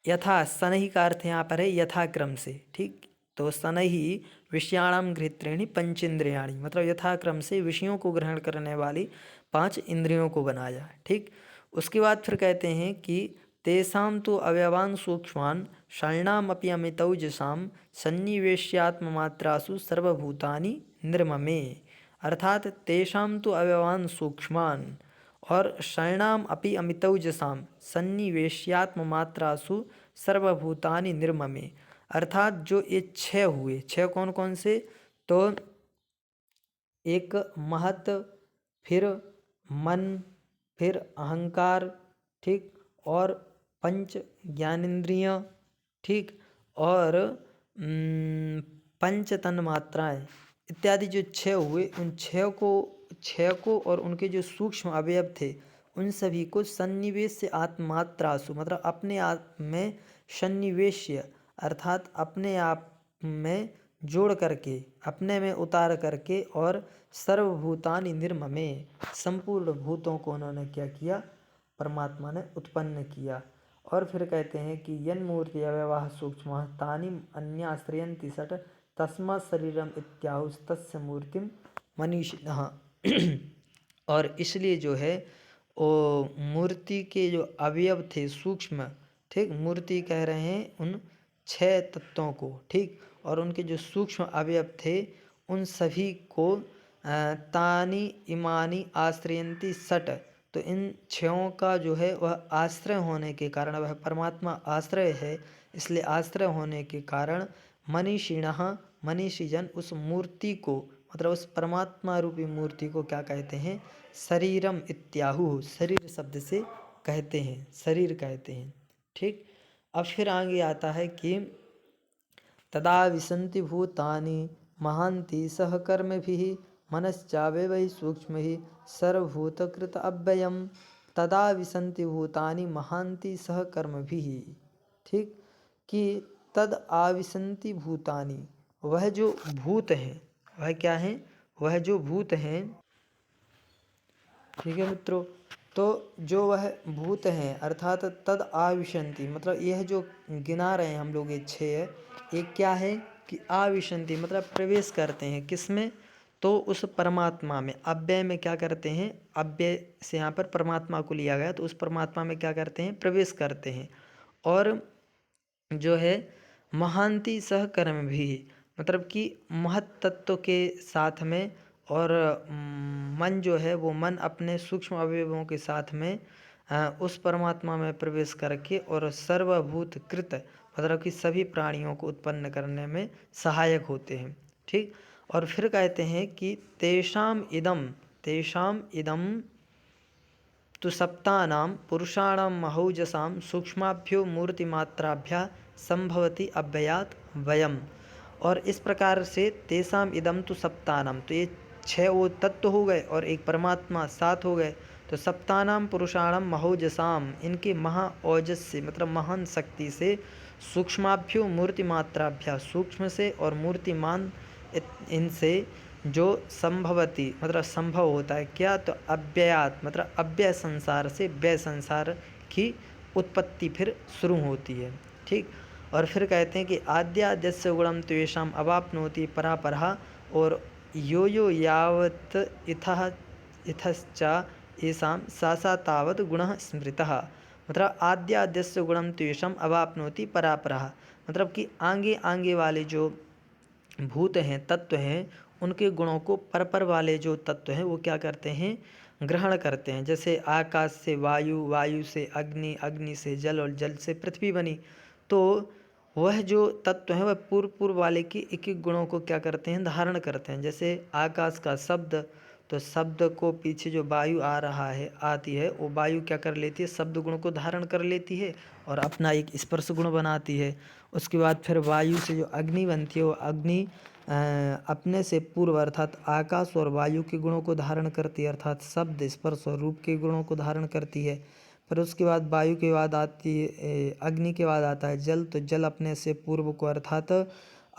यथा शनैः का अर्थ यहाँ पर है यथाक्रम से। ठीक, तो शनैः विषयाणां गृहीत्रेणि पंचेन्द्रियाणि मतलब यथाक्रम से विषयों को ग्रहण करने वाली पांच इंद्रियों को बनाया। ठीक, उसके बाद फिर कहते हैं कि तेषां तु अवयवान् सूक्ष्मान् षण्णामपि अमितौजसां सन्निवेश्यात्ममात्रासु सर्वभूतानि निर्ममे। अर्थात तेषां तु अवयवान् सूक्ष्मान् और षण्णाम अपि अमितौजसां सन्निवेश्यात्ममात्रासु सर्वभूतानि निर्ममे। अर्थात जो ये छह हुए, छह कौन कौन से, तो एक महत, फिर मन, फिर अहंकार, ठीक, और पंच ज्ञानेन्द्रिय, ठीक, और पंच तन्मात्राएं इत्यादि जो छह हुए, उन छह को और उनके जो सूक्ष्म अवयव थे उन सभी को सन्निवेश आत्मात्रासु मतलब अपने आप में सन्निवेश्य अर्थात अपने आप में जोड़ करके, अपने में उतार करके, और सर्वभूतानि निर्ममे संपूर्ण भूतों को उन्होंने क्या किया, परमात्मा ने उत्पन्न किया। और फिर कहते हैं कि यन्मूर्ति अव्यवाह सूक्ष्म तानि अन्याश्रयन्ति सट तस्मात् शरीरम इत्याहुस्तस्य मूर्तिम मनीषिणः। और इसलिए जो है वो मूर्ति के जो अवयव थे सूक्ष्म, ठीक, मूर्ति कह रहे हैं उन छह तत्वों को, ठीक, और उनके जो सूक्ष्म अवयव थे उन सभी को तानि इमानी आश्रयन्ति सट, तो इन छयों का जो है वह आश्रय होने के कारण, वह परमात्मा आश्रय है, इसलिए आश्रय होने के कारण मनीषिणः मनीषीजन उस मूर्ति को मतलब उस परमात्मा रूपी मूर्ति को क्या कहते हैं, शरीरम इत्याहु, शरीर शब्द से कहते हैं, शरीर कहते हैं। ठीक, अब फिर आगे आता है कि तदा विसन्ति भूतानि महान्ति सहकर्मभिः मनश्चावेवै सूक्ष्मैः सर्वभूतकृत अव्ययम् तदा विसन्ति भूतानि महान्ति सहकर्मभिः। ठीक, कि तद आविसन्ति भूतानि, वह जो भूत हैं, वह क्या है, वह जो भूत हैं, ठीक है मित्रों, तो जो वह भूत हैं अर्थात तद आविशंति मतलब यह जो गिना रहे हैं हम लोग ये छः, एक क्या है कि आविशंति मतलब प्रवेश करते हैं किसमें, तो उस परमात्मा में, अव्यय में क्या करते हैं, अव्यय से यहाँ पर परमात्मा को लिया गया, तो उस परमात्मा में क्या करते हैं, प्रवेश करते हैं। और जो है महांति सहकर्म भी मतलब कि महत तत्व के साथ में, और मन जो है वो मन अपने सूक्ष्म अवयवों के साथ में उस परमात्मा में प्रवेश करके और सर्वभूत कृत मतलब कि सभी प्राणियों को उत्पन्न करने में सहायक होते हैं। ठीक, और फिर कहते हैं कि तेषाम इदम तो सप्तानां पुरुषाणां महौजसां सूक्ष्माभ्यो मूर्तिमात्राभ्या संभवति अव्ययात् वयम्। और इस प्रकार से तेसाम इदम तो सप्तानाम, तो ये 6 वो तत्व हो गए और एक परमात्मा 7 हो गए। तो सप्तानाम पुरुषाणम महोजसाम, इनके महा ओजस से मतलब महान शक्ति से, सूक्ष्माभ्यो मूर्तिमात्राभ्या, सूक्ष्म से और मूर्तिमान इनसे जो संभवती मतलब संभव होता है क्या, तो अव्ययात मतलब अव्यय संसार से व्यय संसार की उत्पत्ति फिर शुरू होती है। ठीक, और फिर कहते हैं कि आद्याद्यस्य गुणम त्वेषाम अवाप्नोति परापरः, और यो यो यावत् इथः इथश्चा येषां सा सा तावत् गुणः स्मृतः, मतलब आद्याद्यस्य गुणम त्वेषाम अवाप्नोति परापरः, मतलब कि आगे आगे वाले जो भूत हैं, तत्व हैं, उनके गुणों को पर वाले जो तत्व हैं वो क्या करते हैं, ग्रहण करते हैं। जैसे आकाश से वायु, वायु से अग्नि, अग्नि से जल और जल से पृथ्वी बनी, तो वह जो तत्व है वह पूर्व पूर्व वाले की एक एक गुणों को क्या करते हैं, धारण करते हैं। जैसे आकाश का शब्द, तो शब्द को पीछे जो वायु आ रहा है आती है, वो वायु क्या कर लेती है, शब्द गुण को धारण कर लेती है और अपना एक स्पर्श गुण बनाती है। उसके बाद फिर वायु से जो अग्नि बनती है, वो अग्नि अपने से पूर्व अर्थात आकाश और वायु के गुणों को धारण करती है, अर्थात शब्द, स्पर्श और रूप के गुणों को धारण करती है। फिर उसके बाद वायु के बाद आती है अग्नि, के बाद आता है जल, तो जल अपने से पूर्व को अर्थात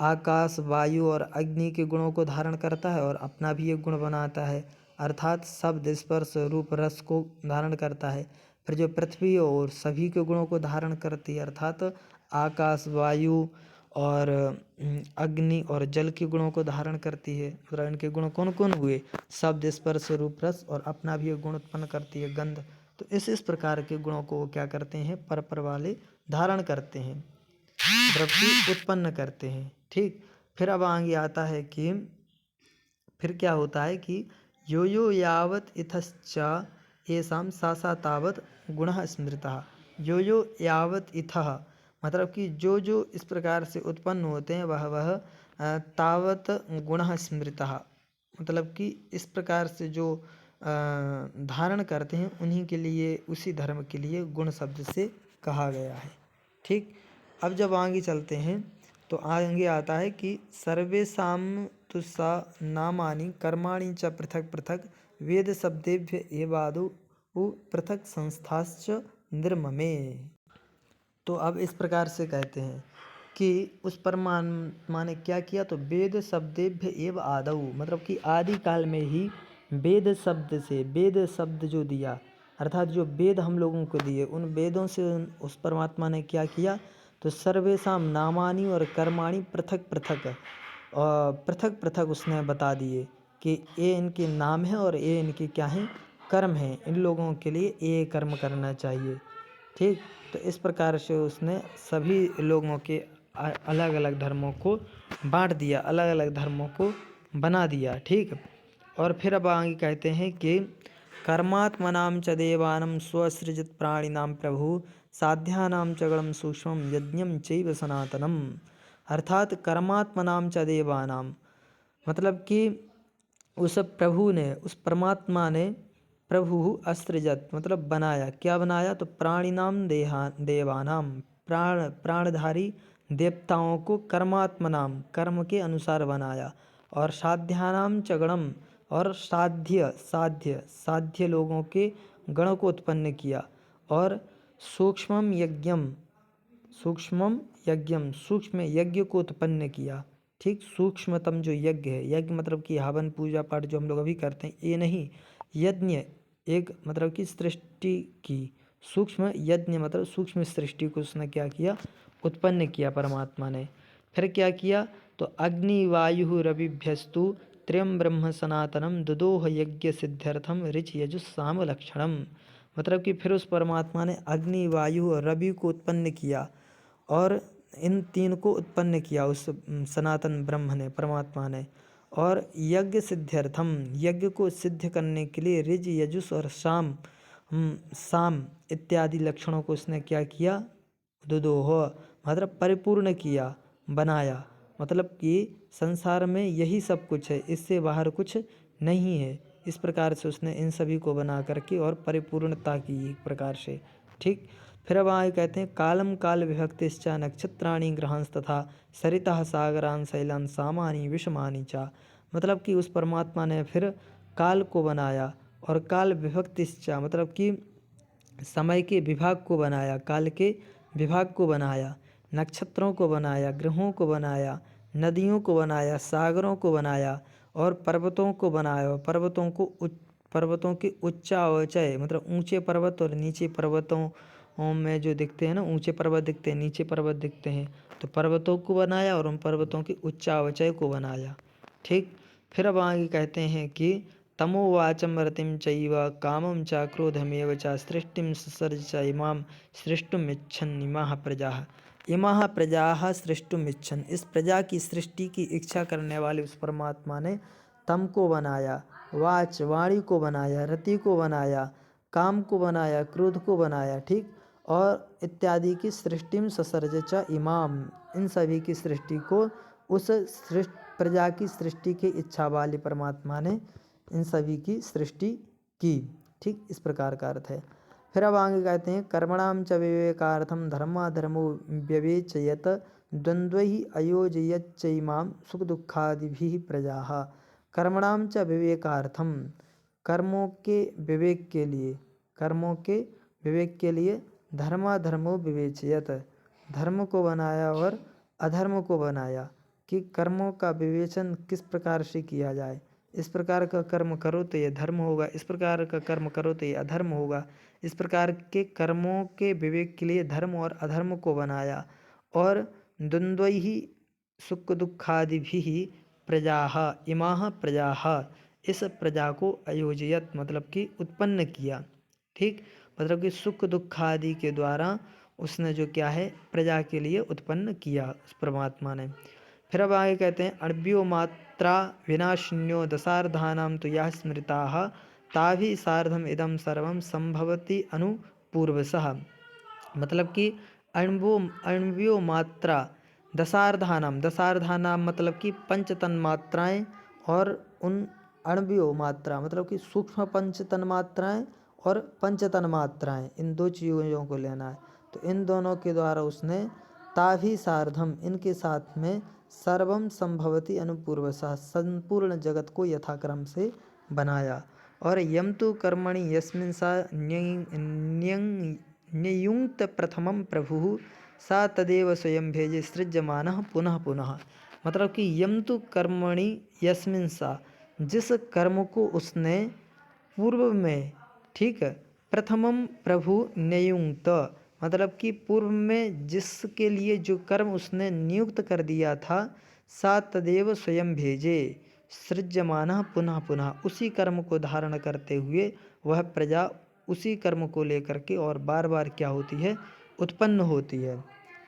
आकाश, वायु और अग्नि के गुणों को धारण करता है और अपना भी एक गुण बनाता है, अर्थात शब्द, स्पर्श, रूप, रस को धारण करता है। फिर जो पृथ्वी और सभी के गुणों को धारण करती है, अर्थात आकाश, वायु और अग्नि और जल के गुणों को धारण करती है। मतलब इनके गुण कौन कौन हुए, शब्द, स्पर्श, रूप, रस, और अपना भी एक गुण उत्पन्न करती है, गंध। तो इस प्रकार के गुणों को वो क्या करते हैं, पर वाले धारण करते हैं, मतलब कि उत्पन्न करते हैं। ठीक, फिर अब आगे आता है कि फिर क्या होता है कि यो यो यावत इथश्चा येषां सा सा तावत गुणः स्मृतः, यो यो यावत इथः, मतलब कि जो जो इस प्रकार से उत्पन्न होते हैं वह तावत गुणः स्मृतः, मतलब कि इस प्रकार से जो धारण करते हैं उन्हीं के लिए, उसी धर्म के लिए गुण शब्द से कहा गया है। ठीक, अब जब आगे चलते हैं तो आगे आता है कि सर्वेषां तु सा नामानि कर्माणि च पृथक पृथक वेद शब्देभ्य एवादौ पृथक संस्थाश्च निर्ममे। तो अब इस प्रकार से कहते हैं कि उस परमात्मा ने क्या किया, तो वेद शब्देभ्य एव आदौ, मतलब कि आदि काल में ही वेद शब्द से, वेद शब्द जो दिया अर्थात जो वेद हम लोगों को दिए, उन वेदों से उस परमात्मा ने क्या किया, तो सर्वेषाम नामानि और कर्माणि पृथक पृथक पृथक पृथक उसने बता दिए कि ये इनके नाम है और ये इनके क्या हैं, कर्म हैं, इन लोगों के लिए ये कर्म करना चाहिए। ठीक, तो इस प्रकार से उसने सभी लोगों के अलग अलग धर्मों को बांट दिया, अलग अलग धर्मों को बना दिया। ठीक, और फिर अब आगे कहते हैं कि कर्मात्मनां च देवानां स्वसृजित प्राणिनां प्रभु साध्यानां च गणं सूक्ष्मं यज्ञं चैव सनातनम, अर्थात कर्मात्मनां च देवानां, मतलब कि उस प्रभु ने, उस परमात्मा ने, प्रभु असृजत मतलब बनाया, क्या बनाया, तो प्राणिनाम देवानाम, प्राणधारी देवताओं को कर्मात्मनाम कर्म के अनुसार बनाया, और साध्यानाम च गणम, और साध्य लोगों के गण को उत्पन्न किया, और सूक्ष्मम यज्ञम सूक्ष्म यज्ञ को उत्पन्न किया। ठीक, सूक्ष्मतम जो यज्ञ है, यज्ञ मतलब कि हवन पूजा पाठ जो हम लोग अभी करते हैं, ये नहीं, यज्ञ एक मतलब कि सृष्टि की, सूक्ष्म यज्ञ मतलब सूक्ष्म सृष्टि को उसने क्या किया, उत्पन्न किया परमात्मा ने। फिर क्या किया, तो अग्नि वायु रविभ्यस्तु त्रयं ब्रह्म सनातनम दुदोह यज्ञ सिद्ध्यर्थम ऋच यजुः साम लक्षणम, मतलब कि फिर उस परमात्मा ने अग्नि, वायु और रवि को उत्पन्न किया और इन तीन को उत्पन्न किया उस सनातन ब्रह्म ने, परमात्मा ने, और यज्ञ सिद्ध्यर्थम, यज्ञ को सिद्ध करने के लिए ऋज, यजुस और साम इत्यादि लक्षणों को उसने क्या किया, दुदोह मतलब परिपूर्ण किया, बनाया, मतलब कि संसार में यही सब कुछ है, इससे बाहर कुछ नहीं है। इस प्रकार से उसने इन सभी को बना करके और परिपूर्णता की एक प्रकार से। ठीक, फिर अब आगे कहते हैं कालम काल विभक्तिश्च नक्षत्राणि ग्रहांस तथा सरितः सागरान शैलान सामानी विषमानी चा। मतलब कि उस परमात्मा ने फिर काल को बनाया और काल विभक्तिश्च मतलब कि समय के विभाग को बनाया, काल के विभाग को बनाया, नक्षत्रों को बनाया, ग्रहों को बनाया, नदियों को बनाया, सागरों को बनाया और पर्वतों को बनाया। पर्वतों के उच्चावचय मतलब ऊंचे पर्वत और नीचे पर्वतों में जो दिखते हैं ना, ऊंचे पर्वत दिखते हैं, नीचे पर्वत दिखते हैं, तो पर्वतों को बनाया और उन पर्वतों के उच्चावचय को बनाया। ठीक। फिर अब आगे कहते हैं कि तमोवाचम रतिम चैव कामं च क्रोधमेव च सृष्टिं ससर्ज च इमां सृष्टुमिच्छन् इमाः प्रजाः। इमाः प्रजाः सृष्टुमिच्छन्, इस प्रजा की सृष्टि की इच्छा करने वाले उस परमात्मा ने तम को बनाया, वाच वाणी को बनाया, रति को बनाया, काम को बनाया, क्रोध को बनाया। ठीक। और इत्यादि की सृष्टिम ससर्ज च इमाम, इन सभी की सृष्टि को उस प्रजा की सृष्टि की इच्छा वाले परमात्मा ने इन सभी की सृष्टि की। ठीक, इस प्रकार का अर्थ है। फिर अब आगे कहते हैं कर्मणाम च विवेकार्थम धर्माधर्मो व्यवेचयत द्वंद्वहि अयोजयच्चैमां सुख दुःखादिभिः प्रजाः। कर्मणाम च विवेकार्थम, कर्मों के विवेक के लिए, कर्मों के विवेक के लिए धर्माधर्मो विवेचयत, धर्म को बनाया और अधर्म को बनाया कि कर्मों का विवेचन किस प्रकार से किया जाए। इस प्रकार का कर्म करो तो ये धर्म होगा, इस प्रकार का कर्म करो तो ये अधर्म होगा। इस प्रकार के कर्मों के विवेक के लिए धर्म और अधर्म को बनाया और द्वंद्वैहि सुख दुःखादिभिः प्रजाः इमाः प्रजाः, इस प्रजा को अयोजयत मतलब कि उत्पन्न किया। ठीक, मतलब कि सुख दुःखादि के द्वारा उसने जो क्या है प्रजा के लिए उत्पन्न किया उस परमात्मा ने। फिर अब आगे कहते हैं अण्व्यो मात्रा विनाशिन्यो दशार्धानां तो याः स्मृताः ताभिः सार्धम इदं सर्वं संभवति अनुपूर्वशः। मतलब कि अण्व्यो मात्रा दशार्धानाम, दशार्धानाम मतलब कि पंच तन्मात्राएँ और उन अण्व्यो मात्रा मतलब कि सूक्ष्म पंच तन्मात्राएँ और पंच तन्मात्राएँ, इन दो चीज़ों को लेना है। तो इन दोनों के द्वारा उसने ताभि सार्धम, इनके साथ में सर्वम संभवति अनुपूर्वशः, संपूर्ण जगत को यथाक्रम से बनाया। और यम तो कर्मणि यस्मिन् सा न्ययुङ्क्त प्रथमं प्रभुः सा तदेव स्वयं भेजे सृज्यमानः पुनः पुनः। मतलब कि यम तो कर्मणि यस्मिन् सा, जिस कर्म को उसने पूर्व में, ठीक है, प्रथमम प्रभु न्ययुङ्क्त मतलब कि पूर्व में जिसके लिए जो कर्म उसने नियुक्त कर दिया था, सा तदेव स्वयं भेजे सृज्यमानः पुनः पुनः, उसी कर्म को धारण करते हुए वह प्रजा उसी कर्म को लेकर के और बार बार क्या होती है, उत्पन्न होती है।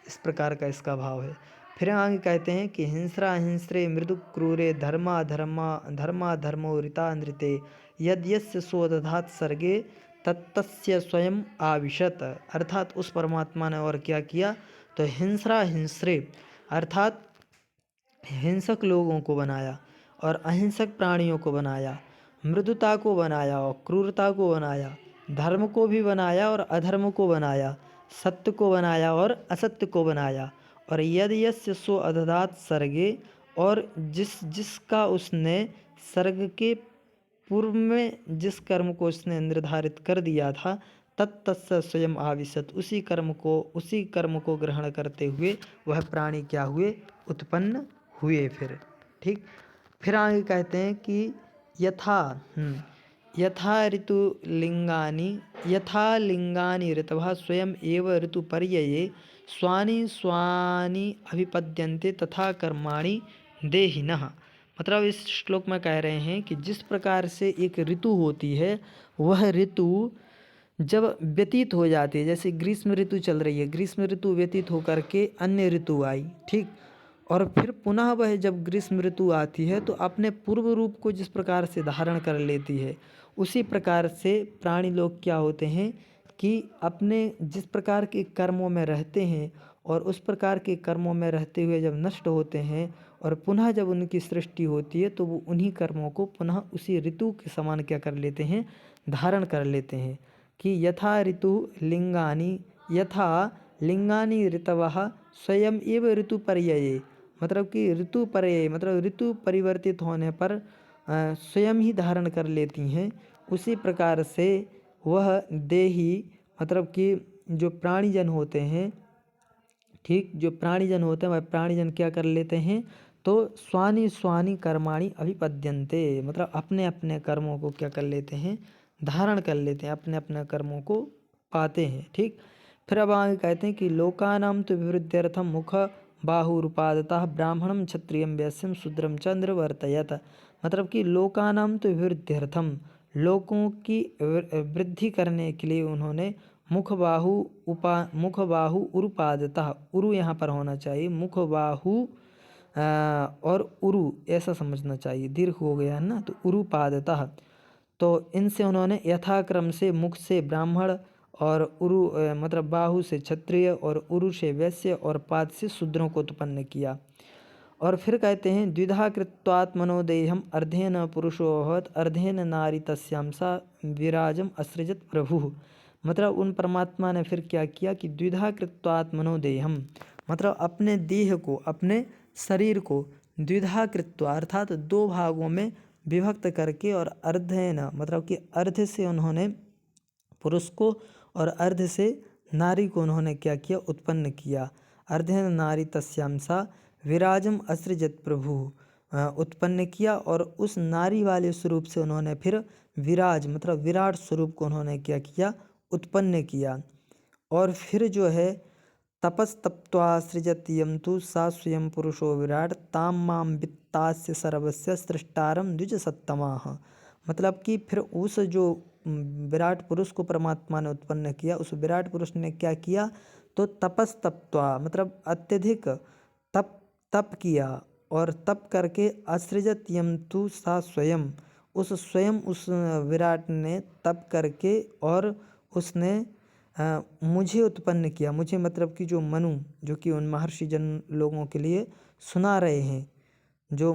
इस प्रकार का इसका भाव है। फिर आगे कहते हैं कि हिंस्रा हिंस्रे मृदु क्रूरे धर्मा धर्मो ऋता नृते यद यस्य सोदधात सर्गे तत्तस्य स्वयं आविशत। अर्थात उस परमात्मा ने और क्या किया, तो हिंस्रा हिंस्रे अर्थात हिंसक लोगों को बनाया और अहिंसक प्राणियों को बनाया, मृदुता को बनाया और क्रूरता को बनाया, धर्म को भी बनाया और अधर्म को बनाया, सत्य को बनाया और असत्य को बनाया। और यद यस्य सो अदधात सर्गे, और जिसका उसने सर्ग के पूर्व में जिस कर्म को उसने निर्धारित कर दिया था, तत्तस्य स्वयं आविशत, उसी कर्म को ग्रहण करते हुए वह प्राणी क्या हुए, उत्पन्न हुए। फिर ठीक, फिर आगे कहते हैं कि यथा लिंगानि ऋतवः स्वयं एव ऋतुपर्यये स्वानि स्वानि अभिपद्यन्ते तथा कर्माणि देहिनः। मतलब इस श्लोक में कह रहे हैं कि जिस प्रकार से एक ऋतु होती है, वह ऋतु जब व्यतीत हो जाती है, जैसे ग्रीष्म ऋतु चल रही है, ग्रीष्म ऋतु व्यतीत होकर के अन्य ऋतु आई, ठीक, और फिर पुनः वह जब ग्रीष्म ऋतु आती है तो अपने पूर्व रूप को जिस प्रकार से धारण कर लेती है, उसी प्रकार से प्राणी लोग क्या होते हैं कि अपने जिस प्रकार के कर्मों में रहते हैं और उस प्रकार के कर्मों में रहते हुए जब नष्ट होते हैं और पुनः जब उनकी सृष्टि होती है, तो वो उन्हीं कर्मों को पुनः उसी ऋतु के समान क्या कर लेते हैं, धारण कर लेते हैं। कि यथा ऋतु लिंगानि यथा लिंगानि ऋतवः स्वयं एव ऋतुपर्यये, मतलब कि ऋतुपर्यय मतलब ऋतु परिवर्तित होने पर स्वयं ही धारण कर लेती हैं, उसी प्रकार से वह देही मतलब कि जो प्राणीजन होते हैं, ठीक, जो प्राणीजन होते हैं वह प्राणीजन क्या कर लेते हैं, तो स्वानि स्वानि कर्माणि अभिपद्यन्ते, मतलब अपने अपने कर्मों को क्या कर लेते हैं, धारण कर लेते हैं, अपने अपने कर्मों को पाते हैं। ठीक, फिर अब आगे कहते हैं कि लोकानां तो विवृद्ध्यर्थम मुख बाहुरुपादतः ब्राह्मणम क्षत्रियम वैश्यम शूद्रम चंद्र वर्तयत, मतलब कि लोकानां तो विवृद्ध्यर्थम, लोगों की वृद्धि करने के लिए उन्होंने मुख बाहु उरुपादतः, उरु यहाँ पर होना चाहिए, मुख बाहु और उरु ऐसा समझना चाहिए, दीर्घ हो गया है ना, तो उरुपादतः, तो इनसे उन्होंने यथाक्रम से मुख से ब्राह्मण और उरु मतलब बाहु से क्षत्रिय और उरु से वैश्य और पाद से शूद्रों को उत्पन्न किया। और फिर कहते हैं द्विधा कृत्वात्मनो देहम अर्धेन पुरुषोऽभवत् अर्धेन नारी तस्यां सा विराजम असृजत प्रभु, मतलब उन परमात्मा ने फिर क्या किया कि द्विधा कृत्वात्मनो देहम, मतलब अपने देह को, अपने शरीर को द्विधा कृत्वा अर्थात दो भागों में विभक्त करके और अर्धेन मतलब कि अर्ध से उन्होंने पुरुष को और अर्ध से नारी को उन्होंने क्या किया, उत्पन्न किया। अर्धेन नारी तस्यां सा विराजम असृजत प्रभु, उत्पन्न किया, और उस नारी वाले स्वरूप से उन्होंने फिर विराज मतलब विराट स्वरूप को उन्होंने क्या किया, उत्पन्न किया। और फिर जो है तपस्तप्त्वा सृजत यं तु सा स्वयं पुरुषो विराट तां मां वित्तास्य सर्वस्य सृष्टारं द्विजसत्तमाः, मतलब कि फिर उस जो विराट पुरुष को परमात्मा ने उत्पन्न किया, उस विराट पुरुष ने क्या किया, तो तपस्तप्त्वा मतलब अत्यधिक तप किया, और तप करके असृजत यं तु सा स्वयं, उस विराट ने तप करके और उसने मुझे उत्पन्न किया। मुझे मतलब कि जो मनु, जो कि उन महर्षि जन लोगों के लिए सुना रहे हैं, जो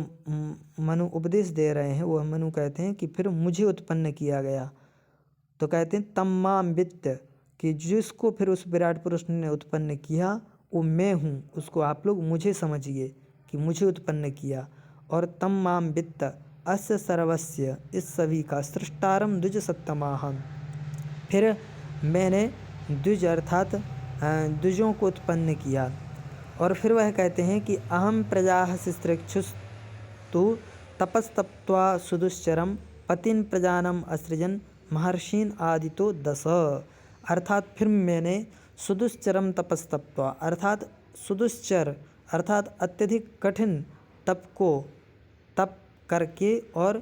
मनु उपदेश दे रहे हैं, वह मनु कहते हैं कि फिर मुझे उत्पन्न किया गया। तो कहते हैं तम्माम वित्त, कि जिसको फिर उस विराट पुरुष ने उत्पन्न किया वो मैं हूँ, उसको आप लोग मुझे समझिए कि मुझे उत्पन्न किया। और तम्माम वित्त अस्य सर्वस्य, इस सभी का सृष्टारम द्विज सत्तमाह, फिर मैंने द्विज अर्थात द्विजों को उत्पन्न किया। और फिर वह कहते हैं कि अहम प्रजा शिस्त्रक्षुस्तु तपस्तप्त्वा सुदुश्चरम पतिन प्रजानम असृजन महर्षीन आदितो दश, अर्थात फिर मैंने सुदुश्चरम तपस्तप्त्वा अर्थात सुदुश्चर अर्थात अत्यधिक कठिन तप करके और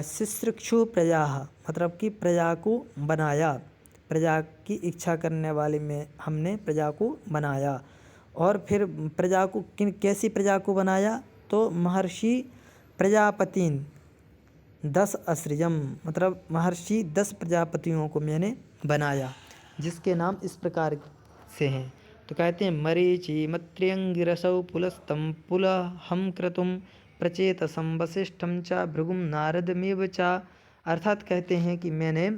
शिश्रक्षु प्रजा मतलब कि प्रजा को बनाया, प्रजा की इच्छा करने वाले में हमने प्रजा को बनाया। और फिर प्रजा को कैसी प्रजा को बनाया, तो महर्षि प्रजापतिन 10 असृजम, मतलब महर्षि 10 प्रजापतियों को मैंने बनाया, जिसके नाम इस प्रकार से हैं। तो कहते हैं मरीचि मत्र्यंगिरसौ पुलस्तं पुलहं क्रतुं प्रचेतसं वसिष्ठं च भृगुं नारदमेव च, अर्थात कहते हैं कि मैंने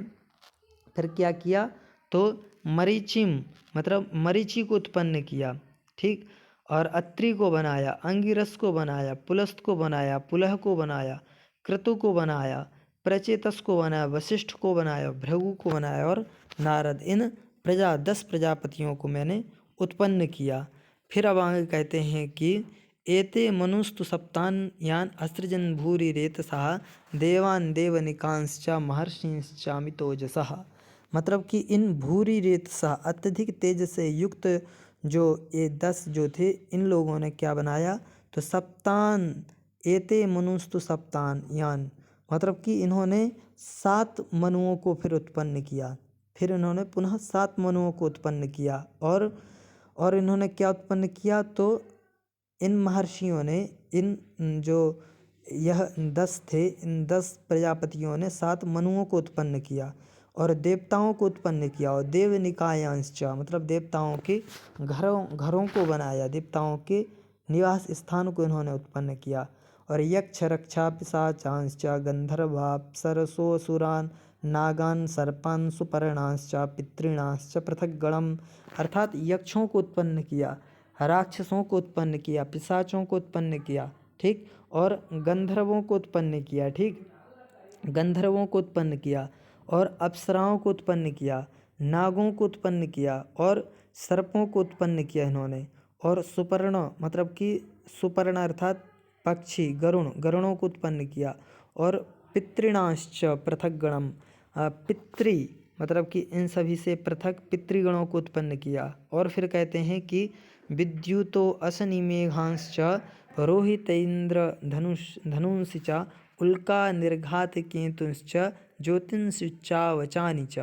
फिर क्या किया, तो मरीचिम मतलब मरीचि को उत्पन्न किया, ठीक, और अत्रि को बनाया, अंगिरस को बनाया, पुलस्त को बनाया, पुलह को बनाया, क्रतु को बनाया, प्रचेतस को बनाया, वशिष्ठ को बनाया, भृगु को बनाया और नारद, इन 10 प्रजापतियों को मैंने उत्पन्न किया। फिर अब आगे कहते हैं कि एते मनुस्तु सप्तान यान असृजन भूरि रेतसः देवान देवनिकांश्च महर्षिश्चामितोजसः, मतलब कि इन भूरि रेतसः अत्यधिक तेज से युक्त जो ये 10 जो थे, इन लोगों ने क्या बनाया, तो सप्तान, एते मनुस्तु सप्तान यान, मतलब कि इन्होंने 7 मनुओं को फिर उत्पन्न किया, फिर इन्होंने पुनः 7 मनुओं को उत्पन्न किया। और इन्होंने क्या उत्पन्न किया, तो इन महर्षियों ने इन जो यह 10 थे, इन 10 प्रजापतियों ने 7 मनुओं को उत्पन्न किया और देवताओं को उत्पन्न किया, और देव निकायांश मतलब देवताओं के घरों को बनाया, देवताओं के निवास स्थान को इन्होंने उत्पन्न किया। और यक्ष रक्षा पिशाचांश्च गंधर्वाप्सरसोऽसुरान् नागान सर्पान सुपर्णाश्च पितृणाश्च पृथक गणम। अर्थात यक्षों को उत्पन्न किया, राक्षसों को उत्पन्न किया, पिशाचों को उत्पन्न किया, ठीक, और गंधर्वों को उत्पन्न किया, ठीक, गंधर्वों को उत्पन्न किया और अप्सराओं को उत्पन्न किया, नागों को उत्पन्न किया और सर्पों को उत्पन्न किया इन्होंने। और सुपर्ण मतलब कि सुपर्ण अर्थात पक्षी, गरुण, गरुणों को उत्पन्न किया। और पितृणाश्च पृथक गणम, पितृ मतलब कि इन सभी से पृथक पितृगणों को उत्पन्न किया। और फिर कहते हैं कि विद्युतो असनि मेघांश्च रोहितेन्द्र धनुषि च उल्का निर्घात केतुश्च ज्योतिंश्चावचानि च।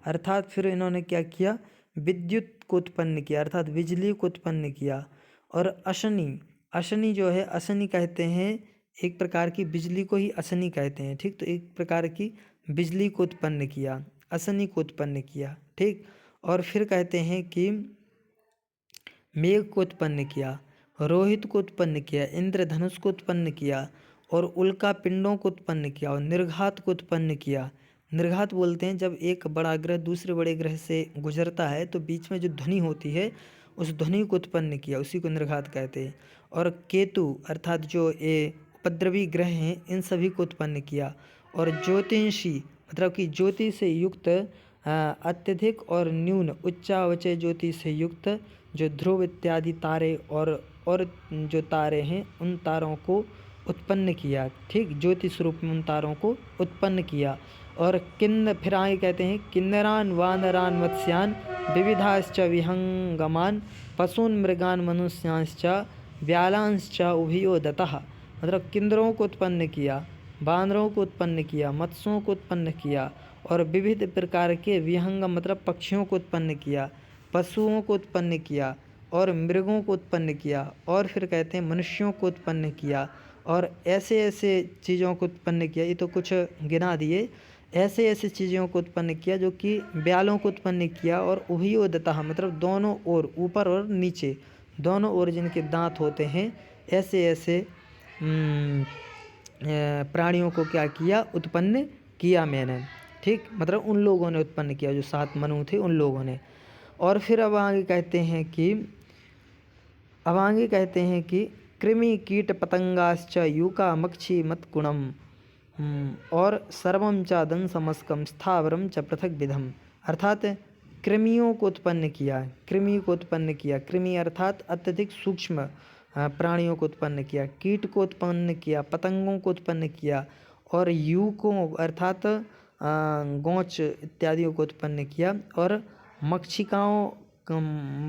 अर्थात फिर इन्होंने क्या किया, विद्युत को उत्पन्न किया अर्थात बिजली को उत्पन्न किया। और अशनि, अशनि जो है, अशनि कहते हैं एक प्रकार की बिजली को ही अशनि कहते हैं, ठीक, तो एक प्रकार की बिजली को उत्पन्न किया, अशनि को उत्पन्न किया, ठीक। और फिर कहते हैं कि मेघ को उत्पन्न किया, रोहित को उत्पन्न किया, इंद्रधनुष को उत्पन्न किया और उल्का पिंडों को उत्पन्न किया और निर्घात को उत्पन्न किया। निर्घात बोलते हैं जब एक बड़ा ग्रह दूसरे बड़े ग्रह से गुजरता है तो बीच में जो ध्वनि होती है उस ध्वनि को उत्पन्न किया, उसी को निर्घात कहते हैं। और केतु अर्थात जो ये उपद्रवी ग्रह हैं इन सभी को उत्पन्न किया। और ज्योतिषी मतलब कि ज्योति से युक्त अत्यधिक और न्यून उच्चावचय ज्योति से युक्त जो ध्रुव इत्यादि तारे और जो तारे हैं उन तारों को उत्पन्न किया, ठीक, ज्योति स्वरूप में उन तारों को उत्पन्न किया। और फिर आगे कहते हैं किन्नरान वानरान मत्स्यान विविधाश्च विहंगमान पशून मृगान मनुष्यांश्च व्यालांश्च उभयो दतः। मतलब किन्नरों को उत्पन्न किया, बानरों को उत्पन्न किया, मत्स्यों को उत्पन्न किया और विविध प्रकार के विहंगम मतलब पक्षियों को उत्पन्न किया, पशुओं को उत्पन्न किया और मृगों को उत्पन्न किया। और फिर कहते हैं मनुष्यों को उत्पन्न किया और ऐसे ऐसे चीज़ों को उत्पन्न किया। ये तो कुछ गिना दिए, ऐसे ऐसे चीज़ों को उत्पन्न किया जो कि ब्यालों को उत्पन्न किया। और उभयो दतः मतलब दोनों ओर, ऊपर और नीचे दोनों ओर जिनके दांत होते हैं, ऐसे ऐसे प्राणियों को क्या किया, उत्पन्न किया मैंने, ठीक, मतलब उन लोगों ने उत्पन्न किया जो 7 मनु थे उन लोगों ने। और फिर अब आगे कहते हैं कि कृमि कीट पतंगाश्च यूका मक्षी मतकुणम और सर्वम च दंसमस्कम स्थावरम च पृथक विधम। अर्थात कृमियों को उत्पन्न किया, कृमि को उत्पन्न किया, कृमि अर्थात अत्यधिक सूक्ष्म प्राणियों को उत्पन्न किया, कीट को उत्पन्न किया, पतंगों को उत्पन्न किया और यूकों अर्थात गोंच इत्यादियों को उत्पन्न किया और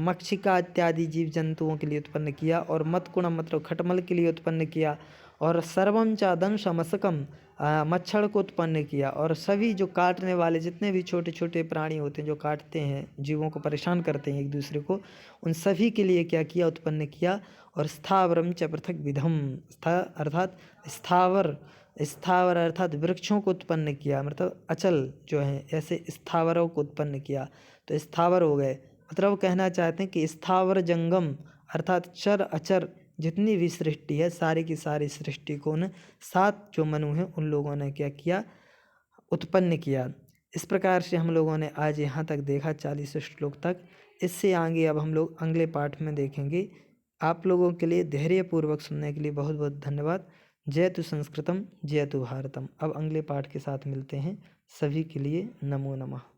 मक्षिका इत्यादि जीव जंतुओं के लिए उत्पन्न किया और मतकुणम मतलब खटमल के लिए उत्पन्न किया और सर्वम च दंशमस्कम मच्छर को उत्पन्न किया। और सभी जो काटने वाले जितने भी छोटे छोटे प्राणी होते हैं जो काटते हैं, जीवों को परेशान करते हैं एक दूसरे को, उन सभी के लिए क्या किया, उत्पन्न किया। और स्थावरम च पृथक विधम, अर्थात स्थावर अर्थात वृक्षों को उत्पन्न किया, मतलब अचल जो है ऐसे स्थावरों को उत्पन्न किया तो स्थावर हो गए। मतलब कहना चाहते हैं कि स्थावर जंगम अर्थात चर अचर जितनी भी सृष्टि है सारी की सारी सृष्टि को उन 7 जो मनु हैं उन लोगों ने क्या किया, उत्पन्न किया। इस प्रकार से हम लोगों ने आज यहाँ तक देखा 40 श्लोक तक। इससे आगे अब हम लोग अगले पाठ में देखेंगे। आप लोगों के लिए धैर्यपूर्वक सुनने के लिए बहुत बहुत धन्यवाद। जयतु संस्कृतम जयतु भारतम। अब अगले पाठ के साथ मिलते हैं। सभी के लिए नमो नमः।